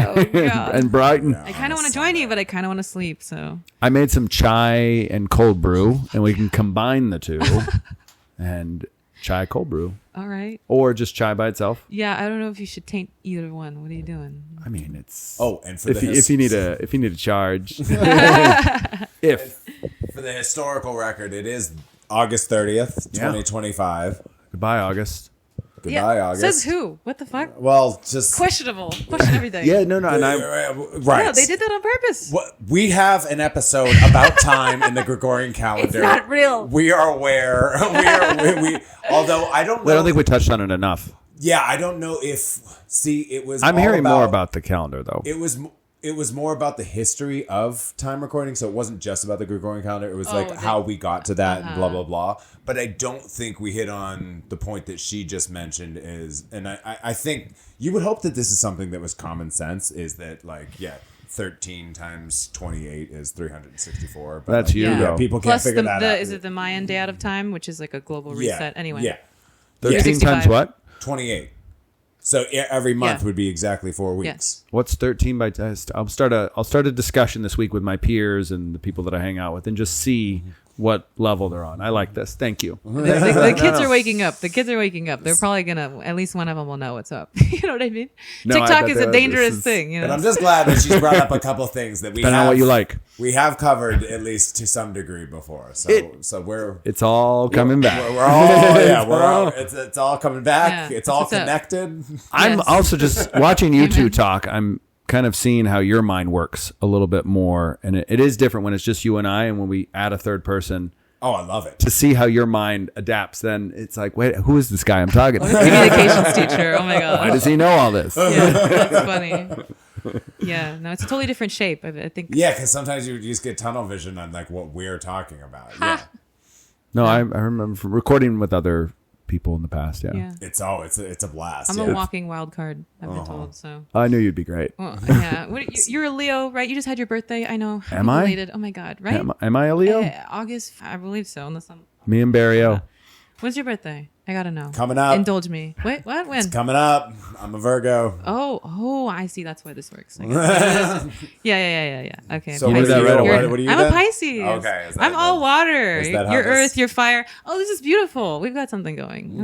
and Brighton. I kind of want to join you, but I kind of want to sleep. So I made some chai and cold brew, and we can combine the two and chai cold brew, all right, or just chai by itself. yeah. I don't know if you should taint either one. What are you doing? I mean, it's And for if you need a charge, if for the historical record, it is August 30th, 2025. goodbye August. Goodbye, August. Says who? What the fuck? Well, just Questionable. Question everything. Yeah, no, and I right. No, they did that on purpose. We have an episode about time in the Gregorian calendar. It's not real. We are aware. We although I don't know. I don't think we touched on it enough. Yeah, I don't know if. See, it was. I'm all hearing more about the calendar though. It was more about the history of time recording, so it wasn't just about the Gregorian calendar. It was how we got to that and blah blah blah. But I don't think we hit on the point that she just mentioned and I think you would hope that this is something that was common sense, is that 13 times 28 is 364. But That's you, though. People can't Plus figure that out. is it the Mayan day out of time, which is like a global reset? Anyway. Yeah. 13 65. times what? 28. So every month would be exactly 4 weeks. What's 13 by test? I'll start a discussion this week with my peers and the people that I hang out with, and just see what level they're on. I like this. Thank you. The kids are waking up. The kids are waking up. They're probably gonna. At least one of them will know what's up. You know what I mean? No, I TikTok bet is a this dangerous is- thing. You know. And I'm just glad that she's brought up a couple things that we Depending have. on what you like. We have covered at least to some degree before. So we're It's all coming back. we're all we're all it's all coming back. Yeah, It's all that's what's up. connected. I'm Yes. also just watching you two Amen. talk. I'm kind of seeing how your mind works a little bit more, and it is different when it's just you and I, and when we add a third person. Oh, I love it. To see how your mind adapts, then it's like, wait, who is this guy I'm talking to? Communications teacher. Oh my Why god. does he know all this? Yeah, that's funny. Yeah, no, it's a totally different shape. I think. Yeah, because sometimes you just get tunnel vision on like what we're talking about. Yeah, No, I remember from recording with other people in the past. Yeah, Yeah. it's a blast. I'm yeah. a walking wild card. I've been told so. I knew you'd be great. Well, yeah. You're a Leo, right? You just had your birthday. I know. Happy Am I? belated. Oh my god, right? Am I a Leo? August, I believe so. Unless I'm. Me and Barrio. When's your birthday? I gotta know. Coming up. Indulge me. Wait, what? When? Coming up. I'm a Virgo. Oh, I see. That's why this works. I guess. yeah. Okay. So what are you? What are you I'm then? a Pisces. Okay, is that I'm all the- water. is that how You're this- earth, you're fire. Oh, this is beautiful. We've got something going.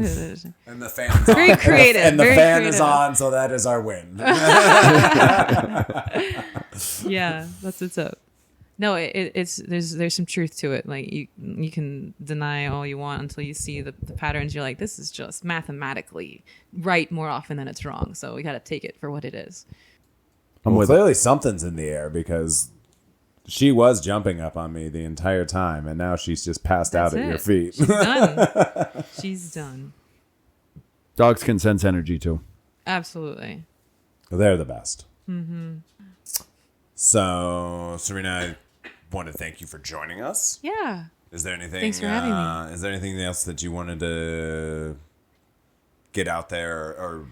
And the fan's Very on. creative. And the very fan creative. is on, so that is our win. Yeah, that's what's up. No, it's there's some truth to it. Like you can deny all you want until you see the patterns. You're like, this is just mathematically right more often than it's wrong. So we got to take it for what it is. Well, clearly something's in the air, because she was jumping up on me the entire time, and now she's just passed out That's at it. your feet. She's done. She's done. Dogs can sense energy too. Absolutely. They're the best. Mm-hmm. So, Sarina, I want to thank you for joining us. Yeah. Is there anything? Thanks for having me. Is there anything else that you wanted to get out there, or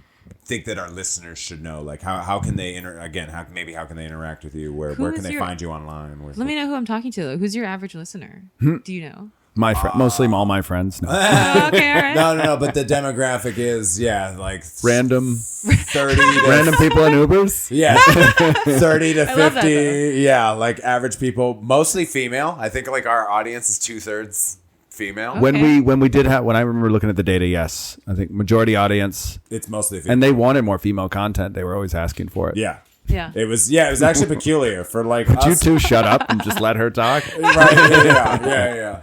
think that our listeners should know? Like, how can they how can they interact with you? Where Who can is they your- find you online? Let me know who I'm talking to. Who's your average listener? Hmm. Do you know? My mostly all my friends. No. Oh, okay, all right. No. But the demographic is like Random 30 to random people in Ubers. Yeah, 30 to I love that, 50. Yeah, like average people, mostly female. I think like our audience is 2/3 female. Okay. When I remember looking at the data, yes, I think majority audience, It's mostly female. and they wanted more female content. They were always asking for it. Yeah. Yeah. It was actually peculiar for like Could you us. two shut up and just let her talk? Right,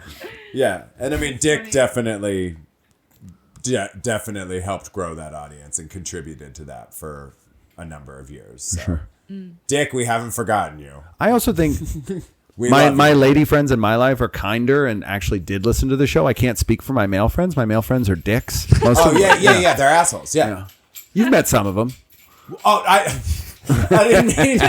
yeah. And I mean, Dick definitely helped grow that audience and contributed to that for a number of years. So. Sure. Dick, we haven't forgotten you. I also think We my love you. lady friends in my life are kinder and actually did listen to the show. I can't speak for my male friends. My male friends are dicks. Most Oh of them. yeah. They're assholes. Yeah. You've met some of them. Oh, I didn't mean.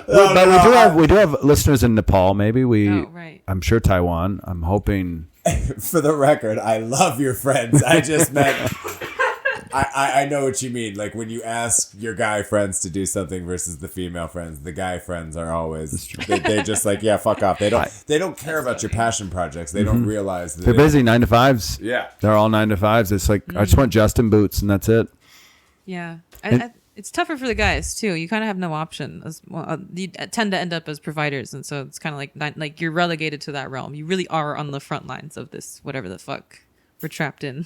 But we do have listeners in Nepal. Maybe Oh, right. I'm sure Taiwan. I'm hoping. For the record, I love your friends. I just meant. I know what you mean. Like when you ask your guy friends to do something versus the female friends, the guy friends are always they just like, yeah, fuck off. They don't care about your passion projects. They don't realize that They're busy 9 to 5s. Yeah. They're all 9 to 5s. It's like I just want Justin boots and that's it. Yeah. It's tougher for the guys too. You kind of have no option. You tend to end up as providers, and so it's kind of like you're relegated to that realm. You really are on the front lines of this, whatever the fuck we're trapped in.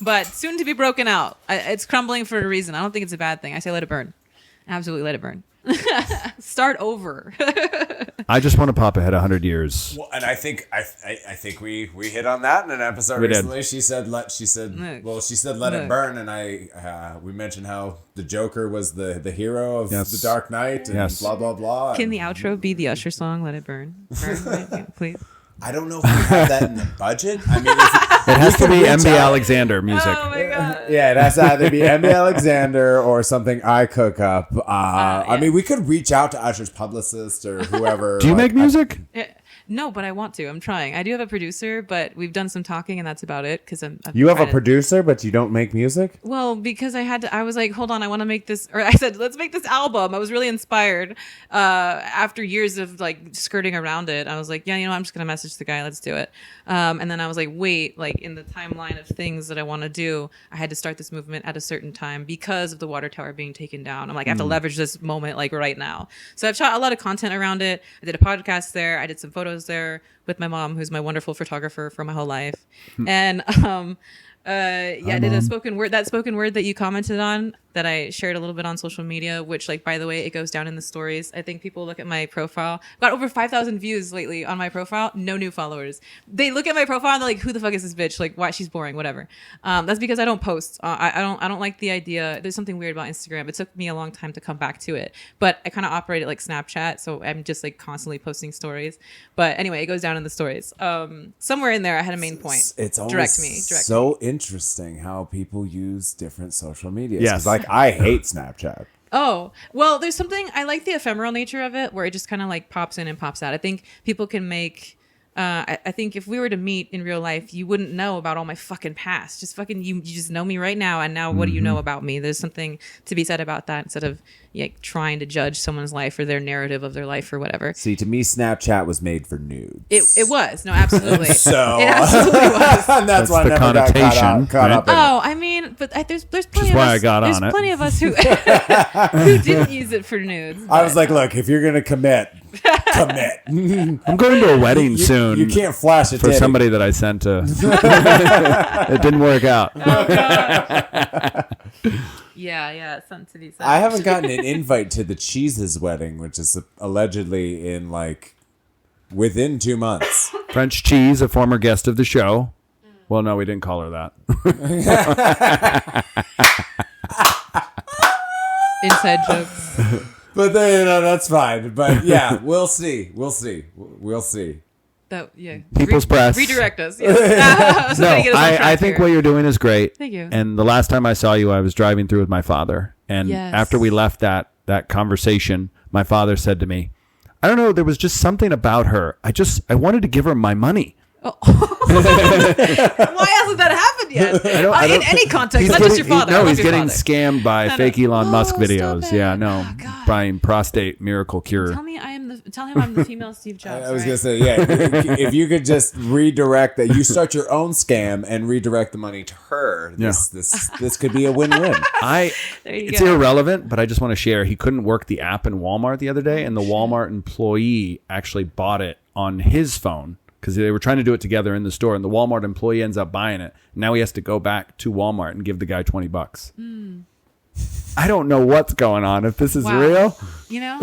But soon to be broken out. It's crumbling for a reason. I don't think it's a bad thing. I say let it burn. Absolutely let it burn. Start over. I just want to pop ahead 100 years. Well, and I think we hit on that in an episode We did. recently. She said let it burn, and we mentioned how the Joker was the hero of Yes. the Dark Knight and Yes. blah blah blah. Can the outro be the Usher song, Let It Burn? Burn, please. I don't know if we have that in the budget. I mean, It has to be Emby Alexander music. Oh my god. yeah, it has to either be Emby Alexander or something I cook up. I mean, we could reach out to Usher's publicist or whoever. Do you make music? No, but I want to. I'm trying. I do have a producer, but we've done some talking, and that's about it. Because You have a producer, but you don't make music? Well, because I was like, hold on, I want to make this, or I said, let's make this album. I was really inspired after years of like skirting around it. I was like, yeah, I'm just going to message the guy. Let's do it. And then I was like, wait, like in the timeline of things that I want to do, I had to start this movement at a certain time because of the water tower being taken down. I'm like, I have to leverage this moment like right now. So I've shot a lot of content around it. I did a podcast there. I did some photos there with my mom, who's my wonderful photographer for my whole life. And I did a spoken word that you commented on that I shared a little bit on social media, which, like, by the way, it goes down in the stories. I think people look at my profile. Got over 5,000 views lately on my profile. No new followers. They look at my profile and they're like, who the fuck is this bitch? Like, why? She's boring, whatever. That's because I don't post. I don't like the idea. There's something weird about Instagram. It took me a long time to come back to it, but I kind of operate it like Snapchat. So I'm just like constantly posting stories. But anyway, it goes down in the stories. Somewhere in there, I had a main point. It's always Direct me. so interesting how people use different social media. Yes. Like I hate Snapchat. Oh, well, there's something, I like the ephemeral nature of it where it just kind of like pops in and pops out. I think people can make, I think if we were to meet in real life, you wouldn't know about all my fucking past. Just fucking, you just know me right now. And now what do you know about me? There's something to be said about that instead of trying to judge someone's life or their narrative of their life or whatever. See, to me, Snapchat was made for nudes. It was. No, absolutely. So it absolutely was. and that's why I the never got connotation, caught up in it. Oh, I mean, but there's plenty is of why us. I got there's on it. plenty of us who who didn't use it for nudes. I was like, look, if you're gonna commit. I'm going to a wedding soon. You can't flash a for titty. somebody that I sent to. It didn't work out. Yeah, something to be said. I haven't gotten an invite to the Cheese's wedding, which is allegedly in like within 2 months. French Cheese, a former guest of the show. Well, no, we didn't call her that. Inside jokes. But that's fine. But yeah, we'll see. That, yeah. People's press. Redirect us. Yes. No, Get us on I track think here. what you're doing is great. Thank you. And the last time I saw you, I was driving through with my father. And Yes. after we left that conversation, my father said to me, I don't know, there was just something about her. I wanted to give her my money. Why hasn't that happened yet? In any context, not just your father. I love He's your getting father. scammed by fake Elon Musk stop videos. it. Yeah, no, Oh, God. buying prostate miracle cure. Tell him I'm the female Steve Jobs. I was right? gonna say, yeah. If you could just redirect that, you start your own scam and redirect the money to her. This could be a win-win. There you It's go. irrelevant, but I just want to share. He couldn't work the app in Walmart the other day, and the Walmart employee actually bought it on his phone because they were trying to do it together in the store, and the Walmart employee ends up buying it. Now he has to go back to Walmart and give the guy $20. I don't know what's going on, if this is real. You know?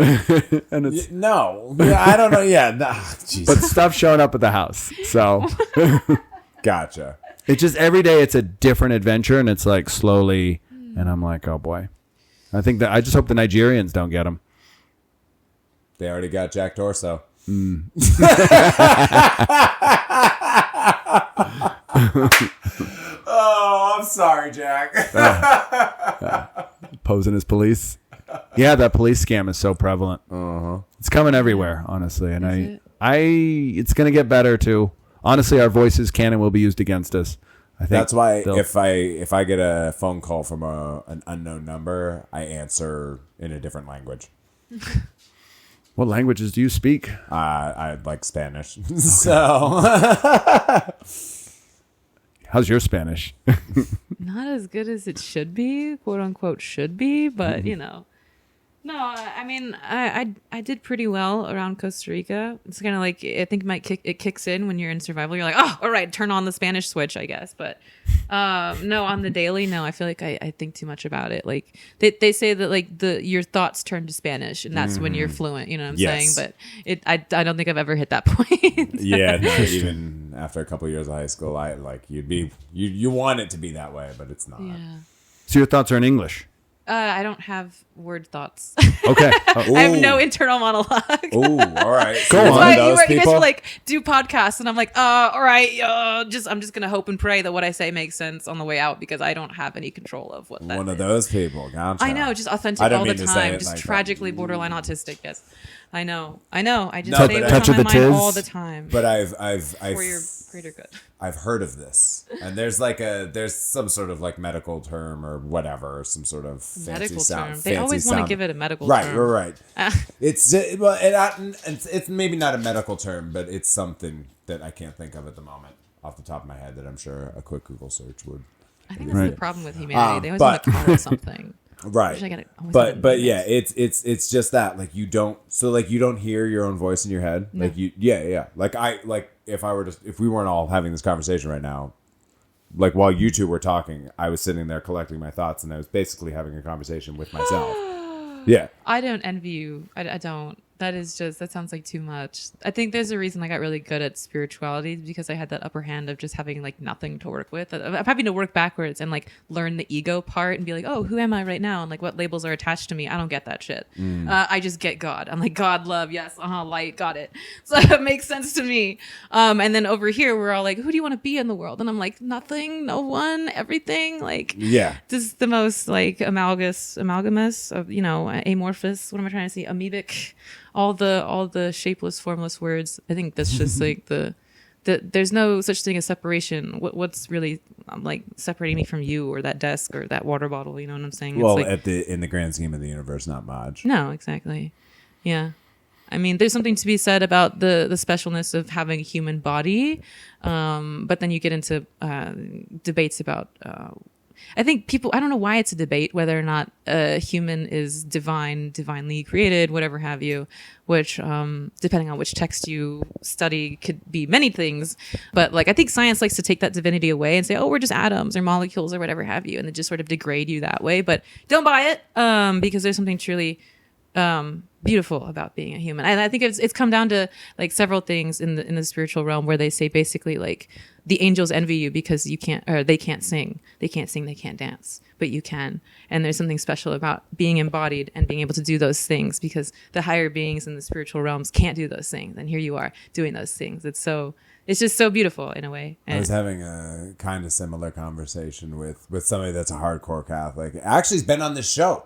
And it's, No. I don't know. Yeah. but stuff showing up at the house. So Gotcha. it's just every day it's a different adventure, and it's like slowly, and I'm like, oh boy. I think that I just hope the Nigerians don't get him. They already got Jack Torso. Oh, I'm sorry, Jack. Posing as police. Yeah, that police scam is so prevalent. It's coming everywhere, honestly, and it's gonna get better too. Honestly, our voices can and will be used against us. I think That's why if I get a phone call from an unknown number, I answer in a different language. What languages do you speak? I like Spanish. So How's your Spanish? Not as good as it should be, quote unquote should be, but you know. No, I mean, I did pretty well around Costa Rica. It's kind of like, I think it kicks in when you're in survival. You're like, oh, all right, turn on the Spanish switch, I guess. But no, on the daily, no, I feel like I think too much about it. Like they say that like your thoughts turn to Spanish, and that's when you're fluent. You know what I'm Yes. saying? But I don't think I've ever hit that point. yeah, no, even after a couple of years of high school, I like you want it to be that way, but it's not. Yeah. So your thoughts are in English. I don't have word thoughts. Okay. I have no internal monologue. Oh, all right. Go on. That's why Those you guys people? were like, do podcasts, and I'm like, all right, I'm just gonna hope and pray that what I say makes sense on the way out, because I don't have any control of what that One of is. those people. Gotcha. I know, just authentic I don't all the mean to say time, it just like that. tragically borderline autistic. Yes, I know. I just No, say but what's touch on of my the mind tiz. all the time But I've for your greater good. I've heard of this, and there's some sort of like medical term or whatever, some sort of fancy Medical sound. term. They always want to give it a medical right, term. Right. It's it's maybe not a medical term, but it's something that I can't think of at the moment off the top of my head that I'm sure a quick Google search would. I think that's Right. the problem with humanity. They always but- want to call it something. Right. Wish I could always have But it yeah, mixed. it's just that like you don't hear your own voice in your head. No. Like like if we weren't all having this conversation right now, like while you two were talking, I was sitting there collecting my thoughts, and I was basically having a conversation with myself. Yeah. I don't envy you. I don't. That sounds like too much. I think there's a reason I got really good at spirituality, because I had that upper hand of just having like nothing to work with. I'm having to work backwards and like learn the ego part and be like, oh, who am I right now? And like what labels are attached to me. I don't get that shit. I just get God. I'm like, God, love, yes, light, got it. So it makes sense to me. And then over here, we're all like, who do you want to be in the world? And I'm like, nothing, no one, everything. Like, Yeah. this is the most like amalgamous of, amorphous. What am I trying to say? Amoebic. All the shapeless, formless words. I think that's just like the there's no such thing as separation. What's really like separating me from you or that desk or that water bottle? You know what I'm saying? Well, it's like, in the grand scheme of the universe, not much. no, exactly. Yeah. I mean, there's something to be said about the specialness of having a human body, but then you get into debates about. I think I don't know why it's a debate whether or not a human is divinely created, whatever have you, which, depending on which text you study, could be many things. But like, I think science likes to take that divinity away and say, oh, we're just atoms or molecules or whatever have you. And they just sort of degrade you that way. But don't buy it, because there's something truly beautiful about being a human. And I think it's come down to like several things in the spiritual realm where they say basically like the angels envy you because they can't sing, they can't dance, but you can. And there's something special about being embodied and being able to do those things, because the higher beings in the spiritual realms can't do those things. And here you are doing those things. It's just so beautiful in a way. I was having a kind of similar conversation with somebody that's a hardcore Catholic. Actually, he's been on this show,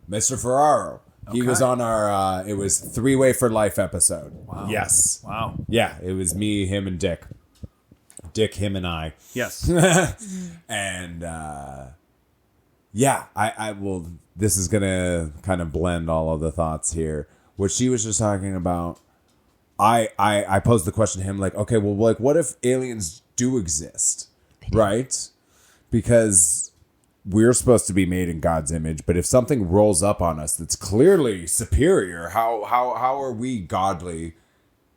Mr. Ferraro. He was on our, it was 3-Way for Life episode. Wow. Yes. Wow. Yeah, it was me, him, and Dick. Dick, him, and I. Yes. And, yeah, I will, this is going to kind of blend all of the thoughts here. What she was just talking about, I posed the question to him, like, okay, well, like, what if aliens do exist? Right? Because we're supposed to be made in God's image, but if something rolls up on us that's clearly superior, how are we godly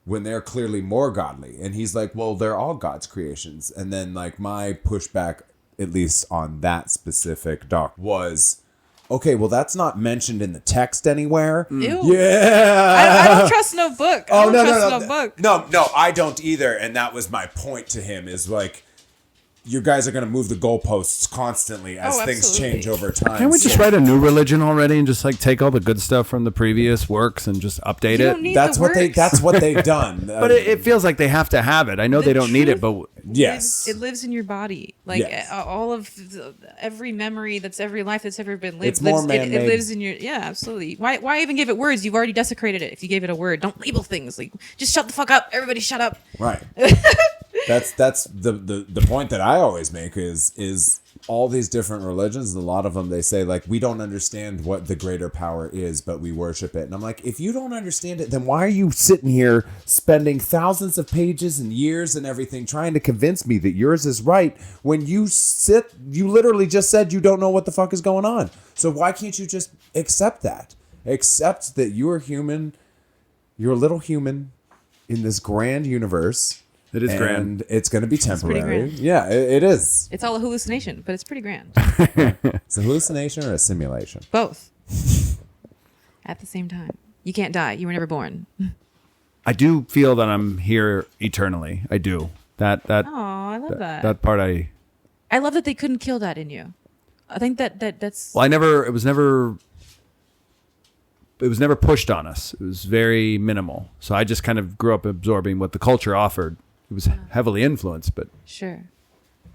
when they're clearly more godly? And he's like, well, they're all God's creations. And then like my pushback, at least on that specific doc, was, okay, well, that's not mentioned in the text anywhere. Ew. Yeah. I don't trust no book. I don't trust no book. No, I don't either. And that was my point to him, is like, you guys are going to move the goalposts constantly as things change over time. Can't we just write a new religion already and just like take all the good stuff from the previous works and just update You it? don't need That's the what works. that's what they've done. But it feels like they have to have it. I know they don't need it, but yes, It lives in your body. Like Yes. all of every memory every life that's ever been lived. It's more it man-made. lives in your, absolutely. Why even give it words? You've already desecrated it. If you gave it a word, don't label things. Like, just shut the fuck up. Everybody shut up. right. That's the point that I always make is all these different religions, and a lot of them, they say like, we don't understand what the greater power is, but we worship it. And I'm like, if you don't understand it, then why are you sitting here spending thousands of pages and years and everything trying to convince me that yours is right when you literally just said you don't know what the fuck is going on? So why can't you just accept that? Accept that you're human, you're a little human in this grand universe. it is And grand. it's going to be pretty temporary. grand. Yeah, it is. It's all a hallucination, but it's pretty grand. It's a hallucination or a simulation. Both. At the same time. You can't die. You were never born. I do feel that I'm here eternally. I do. That Oh, I love that. that part I love that they couldn't kill that in you. I think that's well, it was never pushed on us. It was very minimal. So I just kind of grew up absorbing what the culture offered. It was heavily influenced, but sure.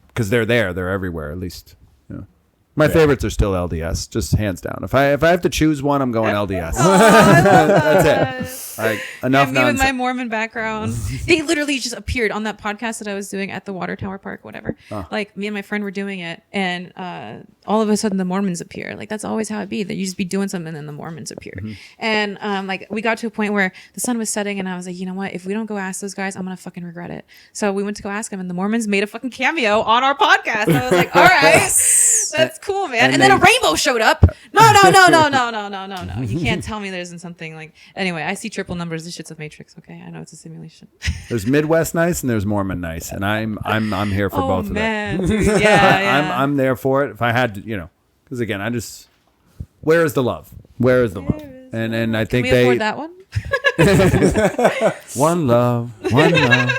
because they're everywhere, at least. You know. My favorites are still LDS, just hands down. If I have to choose one, I'm going LDS. That's it. Like, enough Me with nonsense. my Mormon background. They literally just appeared on that podcast that I was doing at the Water Tower Park, whatever. Like, me and my friend were doing it, and all of a sudden the Mormons appear. Like, that's always how it be. That you just be doing something and then the Mormons appear. Mm-hmm. And like, we got to a point where the sun was setting, and I was like, you know what? If we don't go ask those guys, I'm gonna fucking regret it. So we went to go ask them, and the Mormons made a fucking cameo on our podcast. I was like, all right, that's cool, man. And then a rainbow showed up. No. You can't tell me there isn't something like. Anyway, I see triple numbers. This shit's a matrix. Okay, I know it's a simulation. There's Midwest nice and there's Mormon nice, and I'm here for both of them. Dude, yeah. I'm there for it. If I had to, because again, where is the love? Where is the love? And I Can think we they afford that one? one love, one love,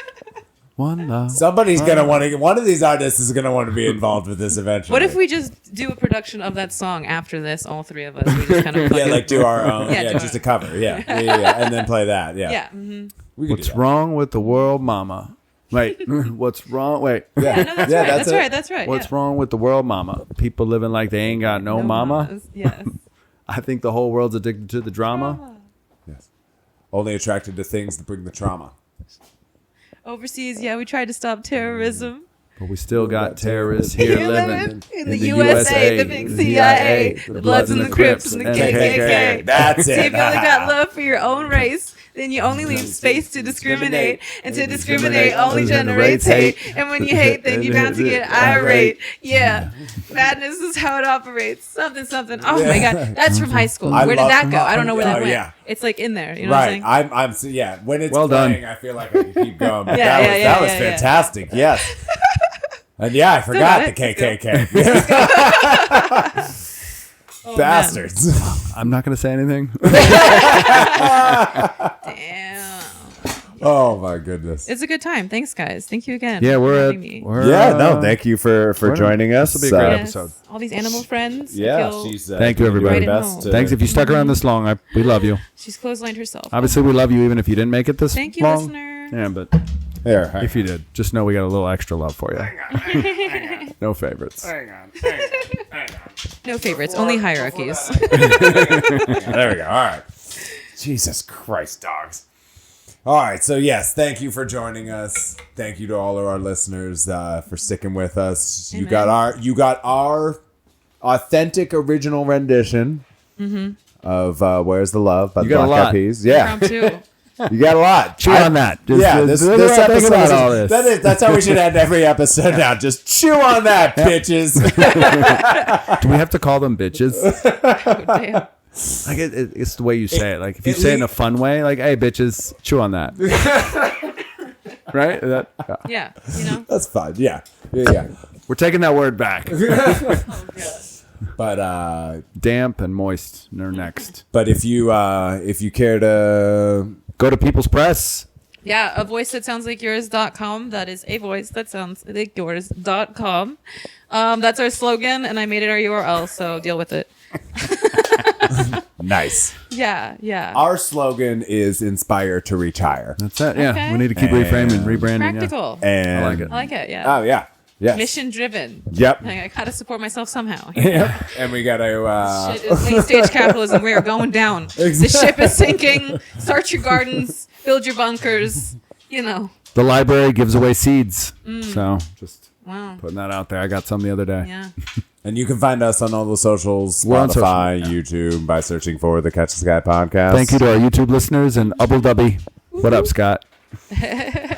one love. Somebody's going to want to, one of these artists is going to want to be involved with this eventually. What if we just do a production of that song after this? All three of us. We just kind of Yeah, like do our own. Yeah, Yeah, do just our- a cover. Yeah. And then play that. Yeah. yeah. Mm-hmm. We could What's do that. wrong with the world, mama? Wait, what's wrong? Wait, Yeah, Yeah, no, that's Yeah, right. That's it. right. That's right. what's yeah. wrong with the world, mama? People living like they ain't got no mama. mamas. Yes. I think the whole world's addicted to the drama. Yes. Only attracted to things that bring the trauma. Overseas, yeah, we tried to stop terrorism. But we still got terrorists here living in the USA, the big CIA, the Bloods and the Crips and the KKK. That's See, it. if you only got love for your own race, then you only leave space to discriminate. And to discriminate only generates hate. And when you hate, then you're bound to get irate. Yeah. Madness is how it operates. Something. Oh my God. That's from high school. I Where did love- that go? I don't know where that Oh, went. yeah. It's like in there. You know what I'm Right. saying? Yeah. When it's Well done. playing, I feel like I can keep going. But Yeah, that was yeah. fantastic. Yes. And yeah, I forgot the got it. KKK. Oh, Bastards. I'm not going to say anything. Damn. Oh my goodness. It's a good time. Thanks, guys. Thank you again. Yeah, for we're having me. Yeah, no, thank you for joining us. This will be a great Yes. episode. All these animal friends. I Yeah, feel- she's Thank you, doing everybody. her Right at best home. to- Thanks if you stuck around this long. We love you. She's clotheslined herself. Obviously, we love you even if you didn't make it this Thank you, long. listener. Yeah, but There. if you did, just know we got a little extra love for you. No favorites. Hang on. No favorites, only hierarchies. There we go. All right. Jesus Christ, dogs. All right. So, yes, thank you for joining us. Thank you to all of our listeners for sticking with us. You Amen. got our authentic original rendition of Where's the Love by the got a Black Eyed lot. Peas. Yeah. Round two. You got a lot. Chew on that. Just- Yeah, just- this think episode about is, all this. that's how we should end every episode now. Just chew on that, bitches. Do we have to call them bitches? Oh, damn. Like it's the way you say it. Like if you say it in a fun way, like, "Hey, bitches, chew on that." Right? Yeah, you know. That's fine. Yeah. We're taking that word back. But Damp and moist are next. but if you care to Go to People's Press. Yeah, a voice that sounds like yours.com. That is a voice that sounds like yours.com. That's our slogan, and I made it our URL, so deal with it. nice. Yeah. Our slogan is inspire to reach higher. That's it. Yeah, Okay. we need to keep reframing, rebranding. Practical. And I like it. I like it, yeah. Oh yeah. Yes. Mission driven. Yep. I gotta support myself somehow. Yep. And we gotta Shit is late stage capitalism. We are going down. The ship is sinking. Start your gardens. Build your bunkers. You know. The library gives away seeds. So just Wow. putting that out there. I got some the other day. Yeah. And you can find us on all the socials, We're on Spotify, YouTube, by searching for the Catch the Sky podcast. Thank you to our YouTube listeners and Ubble Dubby. What up, Scott?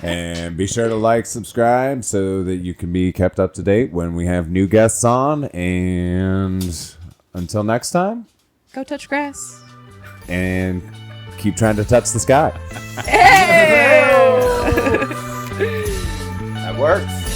And be sure to like, subscribe so that you can be kept up to date when we have new guests on. And until next time, Go touch grass. and keep trying to touch the sky. Hey! That works.